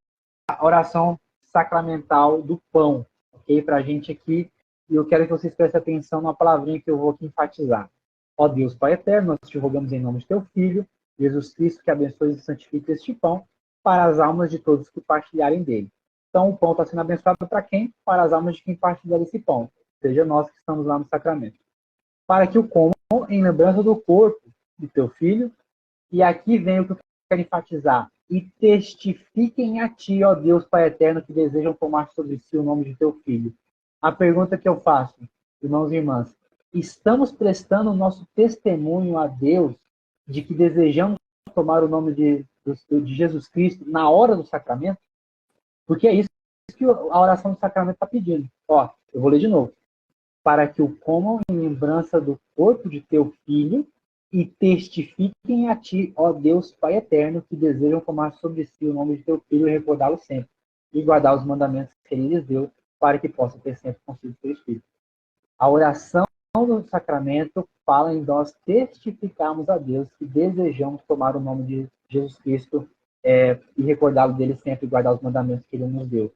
oração sacramental do pão, ok? Para a gente aqui. E eu quero que vocês prestem atenção na palavrinha que eu vou aqui enfatizar. Ó Deus, Pai eterno, nós te rogamos em nome de teu Filho, Jesus Cristo, que abençoe e santifique este pão para as almas de todos que partilharem dele. Então, o pão está sendo abençoado para quem? Para as almas de quem partilhar esse pão. Seja nós que estamos lá no sacramento. Para que o comam em lembrança do corpo de teu Filho. E aqui vem o que eu quero enfatizar. E testifiquem a ti, ó Deus, Pai eterno, que desejam tomar sobre si o nome de teu Filho. A pergunta que eu faço, irmãos e irmãs, estamos prestando o nosso testemunho a Deus de que desejamos tomar o nome de Jesus Cristo na hora do sacramento? Porque é isso que a oração do sacramento está pedindo. Ó, eu vou ler de novo. Para que o comam em lembrança do corpo de teu Filho e testifiquem a ti, ó Deus Pai eterno, que desejam tomar sobre si o nome de teu Filho e recordá-lo sempre, e guardar os mandamentos que ele lhes deu, para que possa ter sempre consigo teu Espírito. A oração do sacramento fala em nós testificarmos a Deus que desejamos tomar o nome de Jesus Cristo e recordá-lo dele sempre e guardar os mandamentos que ele nos deu.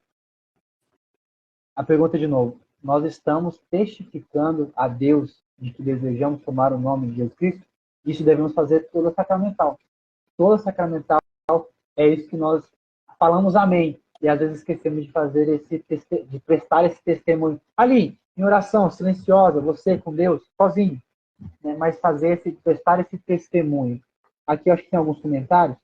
A pergunta de novo. Nós estamos testificando a Deus de que desejamos tomar o nome de Jesus Cristo? Isso devemos fazer toda sacramental. Toda sacramental é isso que nós falamos amém. E às vezes esquecemos de fazer de prestar esse testemunho ali, em oração, silenciosa, você com Deus, sozinho. Né? Mas prestar esse testemunho. Aqui eu acho que tem alguns comentários.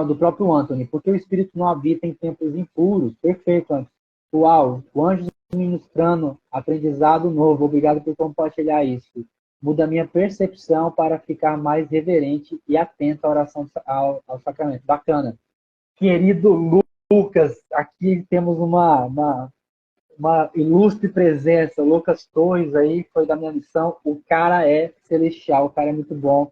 Do próprio Anthony, porque o espírito não habita em templos impuros. Perfeito, Anthony. Uau, o anjo ministrando aprendizado novo. Obrigado por compartilhar isso. Muda a minha percepção para ficar mais reverente e atento à oração ao sacramento. Bacana. Querido Lucas, aqui temos uma ilustre presença. O Lucas Torres aí foi da minha missão. O cara é celestial, o cara é muito bom.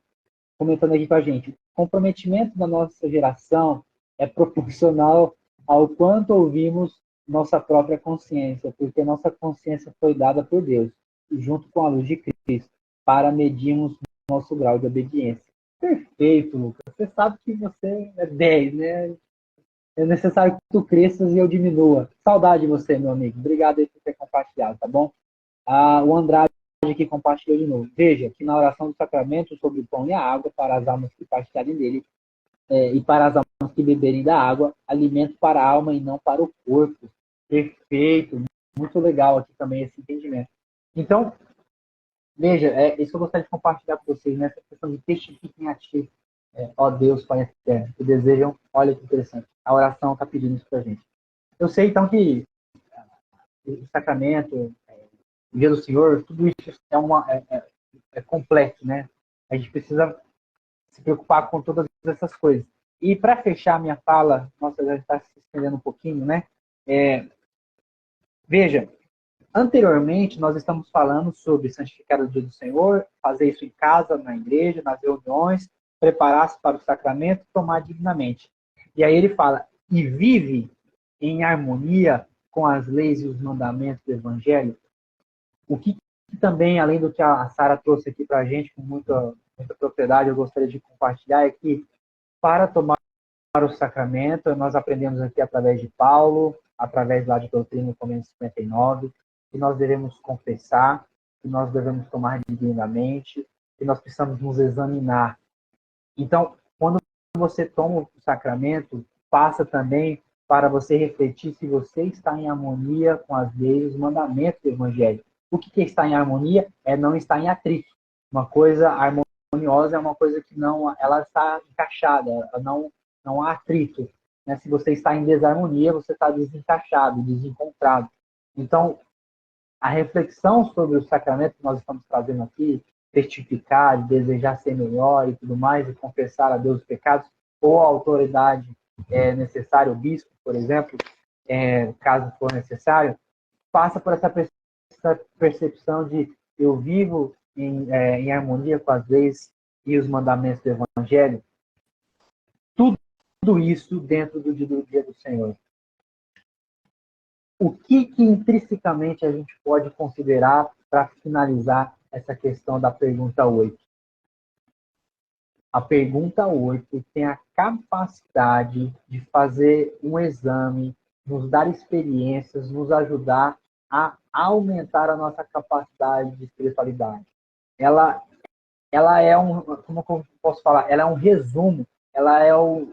Comentando aqui com a gente. O comprometimento da nossa geração é proporcional ao quanto ouvimos nossa própria consciência, porque nossa consciência foi dada por Deus, junto com a luz de Cristo, para medirmos nosso grau de obediência. Perfeito, Lucas. Você sabe que você é 10, né? É necessário que tu cresças e eu diminua. Saudade de você, meu amigo. Obrigado aí por ter compartilhado, tá bom? O Andrade que compartilhou de novo. Veja que na oração do sacramento sobre o pão e a água, para as almas que partilharem dele, e para as almas que beberem da água, alimento para a alma e não para o corpo. Perfeito. Muito legal aqui também esse entendimento. Então, veja, isso que eu gostaria de compartilhar com vocês, nessa questão de testifiquem a ti, ó Deus, Pai eterno, que desejam, olha que interessante, a oração está pedindo isso para a gente. Eu sei, então, que o sacramento, o dia do Senhor, tudo isso é complexo, né? A gente precisa se preocupar com todas essas coisas. E para fechar minha fala, nossa, já está se estendendo um pouquinho, né? Veja, anteriormente nós estamos falando sobre santificar o dia do Senhor, fazer isso em casa, na igreja, nas reuniões, preparar-se para o sacramento, tomar dignamente. E aí ele fala, e vive em harmonia com as leis e os mandamentos do Evangelho. O que também, além do que a Sara trouxe aqui para a gente, com muita propriedade, eu gostaria de compartilhar, é que para tomar o sacramento, nós aprendemos aqui através de Paulo, através lá de Doutrina Comentário 59, que nós devemos confessar, que nós devemos tomar dignamente, que nós precisamos nos examinar. Então, quando você toma o sacramento, passa também para você refletir se você está em harmonia com as leis e os mandamentos do Evangelho. O que é estar em harmonia? É não estar em atrito. Uma coisa harmoniosa é uma coisa que não, ela está encaixada, não há atrito. Né? Se você está em desarmonia, você está desencaixado, desencontrado. Então, a reflexão sobre o sacramento que nós estamos trazendo aqui, testificar, desejar ser melhor e tudo mais, e confessar a Deus os pecados, ou a autoridade necessária, o bispo, por exemplo, caso for necessário, passa por essa percepção de eu vivo em harmonia com as leis e os mandamentos do Evangelho. Tudo isso dentro do dia do Senhor. O que intrinsecamente a gente pode considerar para finalizar essa questão da pergunta 8? A pergunta 8 tem a capacidade de fazer um exame, nos dar experiências, nos ajudar a aumentar a nossa capacidade de espiritualidade. Ela é como eu posso falar? Ela é um resumo, ela é o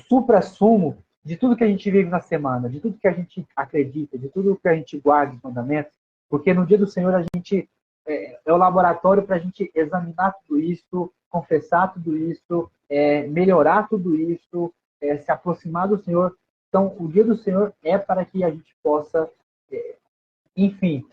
supra-sumo de tudo que a gente vive na semana, de tudo que a gente acredita, de tudo que a gente guarda os mandamentos, porque no dia do Senhor a gente é o laboratório para a gente examinar tudo isso, confessar tudo isso, melhorar tudo isso, se aproximar do Senhor. Então, o dia do Senhor é para que a gente possa, enfim,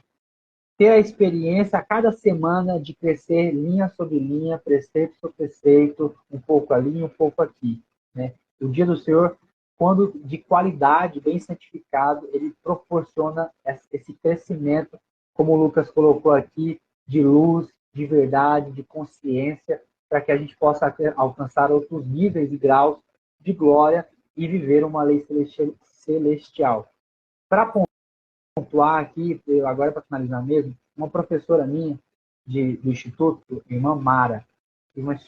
ter a experiência a cada semana de crescer linha sobre linha, preceito sobre preceito, um pouco ali, um pouco aqui. Né? O dia do Senhor, quando de qualidade, bem santificado, ele proporciona esse crescimento, como o Lucas colocou aqui, de luz, de verdade, de consciência, para que a gente possa alcançar outros níveis e graus de glória e viver uma lei celestial. Para pontuar aqui, agora para finalizar mesmo, uma professora minha do Instituto, irmã Mara, uma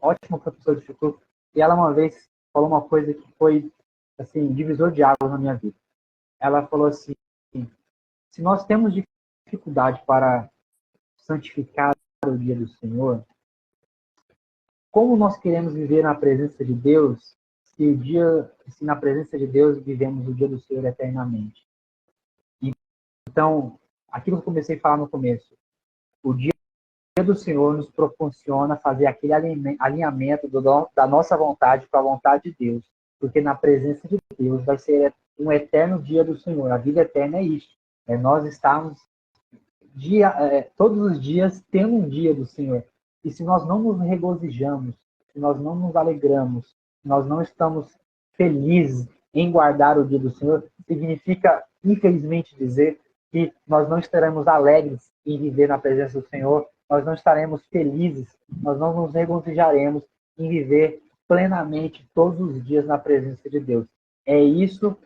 ótima professora do Instituto, e ela uma vez falou uma coisa que foi assim, divisor de águas na minha vida. Ela falou assim, se nós temos dificuldade para santificar o dia do Senhor, como nós queremos viver na presença de Deus se na presença de Deus vivemos o dia do Senhor eternamente? Então, aquilo que eu comecei a falar no começo, o dia do Senhor nos proporciona fazer aquele alinhamento da nossa vontade com a vontade de Deus, porque na presença de Deus vai ser um eterno dia do Senhor. A vida eterna é isso. Nós estamos todos os dias tendo um dia do Senhor. E se nós não nos regozijamos, se nós não nos alegramos, se nós não estamos felizes em guardar o dia do Senhor, significa, infelizmente, dizer que nós não estaremos alegres em viver na presença do Senhor, nós não estaremos felizes, nós não nos regozijaremos em viver plenamente todos os dias na presença de Deus. É isso,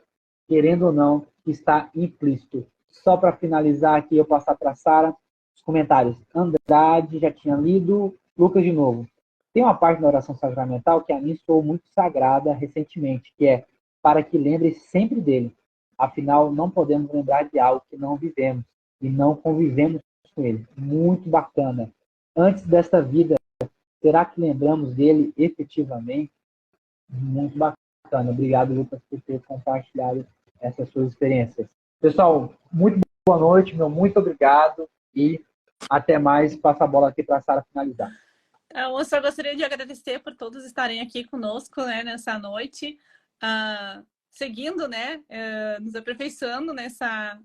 querendo ou não, que está implícito. Só para finalizar aqui, eu passar para a Sara os comentários. Andrade, já tinha lido. Lucas, de novo. Tem uma parte da oração sacramental que a mim soou muito sagrada recentemente, que é para que lembre sempre dele. Afinal, não podemos lembrar de algo que não vivemos e não convivemos com ele. Muito bacana. Antes desta vida, será que lembramos dele efetivamente? Muito bacana. Obrigado, Lucas, por ter compartilhado essas suas experiências. Pessoal, muito boa noite, muito obrigado e até mais. Passa a bola aqui para a Sara finalizar. Eu só gostaria de agradecer por todos estarem aqui conosco, né, nessa noite. Seguindo, né, nos aperfeiçoando nessa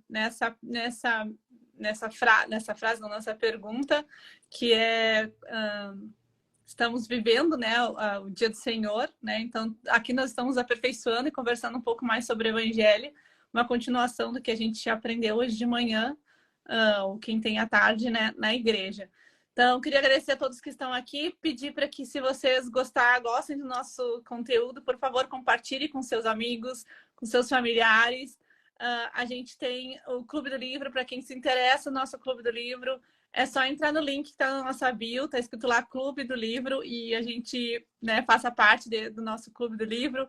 frase, na nossa pergunta, que é estamos vivendo, né, o dia do Senhor, né? Então aqui nós estamos aperfeiçoando e conversando um pouco mais sobre o Evangelho, uma continuação do que a gente aprendeu hoje de manhã, ou quem tem à tarde, né, na igreja. Então, queria agradecer a todos que estão aqui, pedir para que, se vocês gostem do nosso conteúdo, por favor, compartilhe com seus amigos, com seus familiares, A gente tem o Clube do Livro, para quem se interessa, o nosso Clube do Livro. É só entrar no link que está na nossa bio, está escrito lá Clube do Livro, e a gente, né, faça parte do nosso Clube do Livro.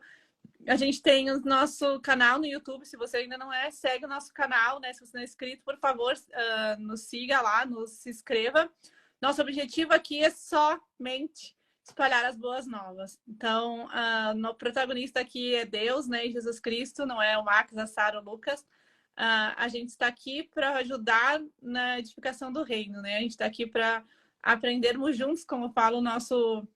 A gente tem o nosso canal no YouTube, se você ainda não é, segue o nosso canal, né? Se você não é inscrito, por favor, nos siga lá, se inscreva. Nosso objetivo aqui é somente espalhar as boas novas. Então, o protagonista aqui é Deus, né? E Jesus Cristo, não é o Max, a Sara, o Lucas. A gente está aqui para ajudar na edificação do reino, né? A gente está aqui para aprendermos juntos, como fala o nosso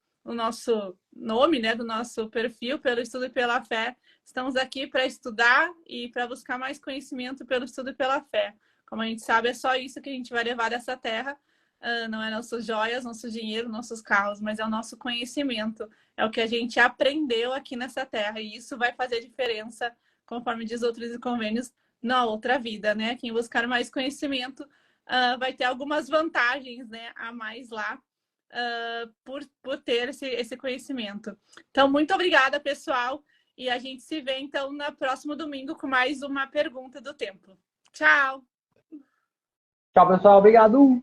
nome, né, do nosso perfil, pelo estudo e pela fé. Estamos aqui para estudar e para buscar mais conhecimento pelo estudo e pela fé. Como a gente sabe, é só isso que a gente vai levar dessa terra. Não é nossas joias, nosso dinheiro, nossos carros, mas é o nosso conhecimento. É o que a gente aprendeu aqui nessa terra. E isso vai fazer diferença, conforme diz outros convênios, na outra vida, né? Quem buscar mais conhecimento vai ter algumas vantagens, né, a mais lá. Por ter esse conhecimento. Então, muito obrigada, pessoal. E a gente se vê, então, no próximo domingo com mais uma pergunta do templo. Tchau! Tchau, pessoal. Obrigado.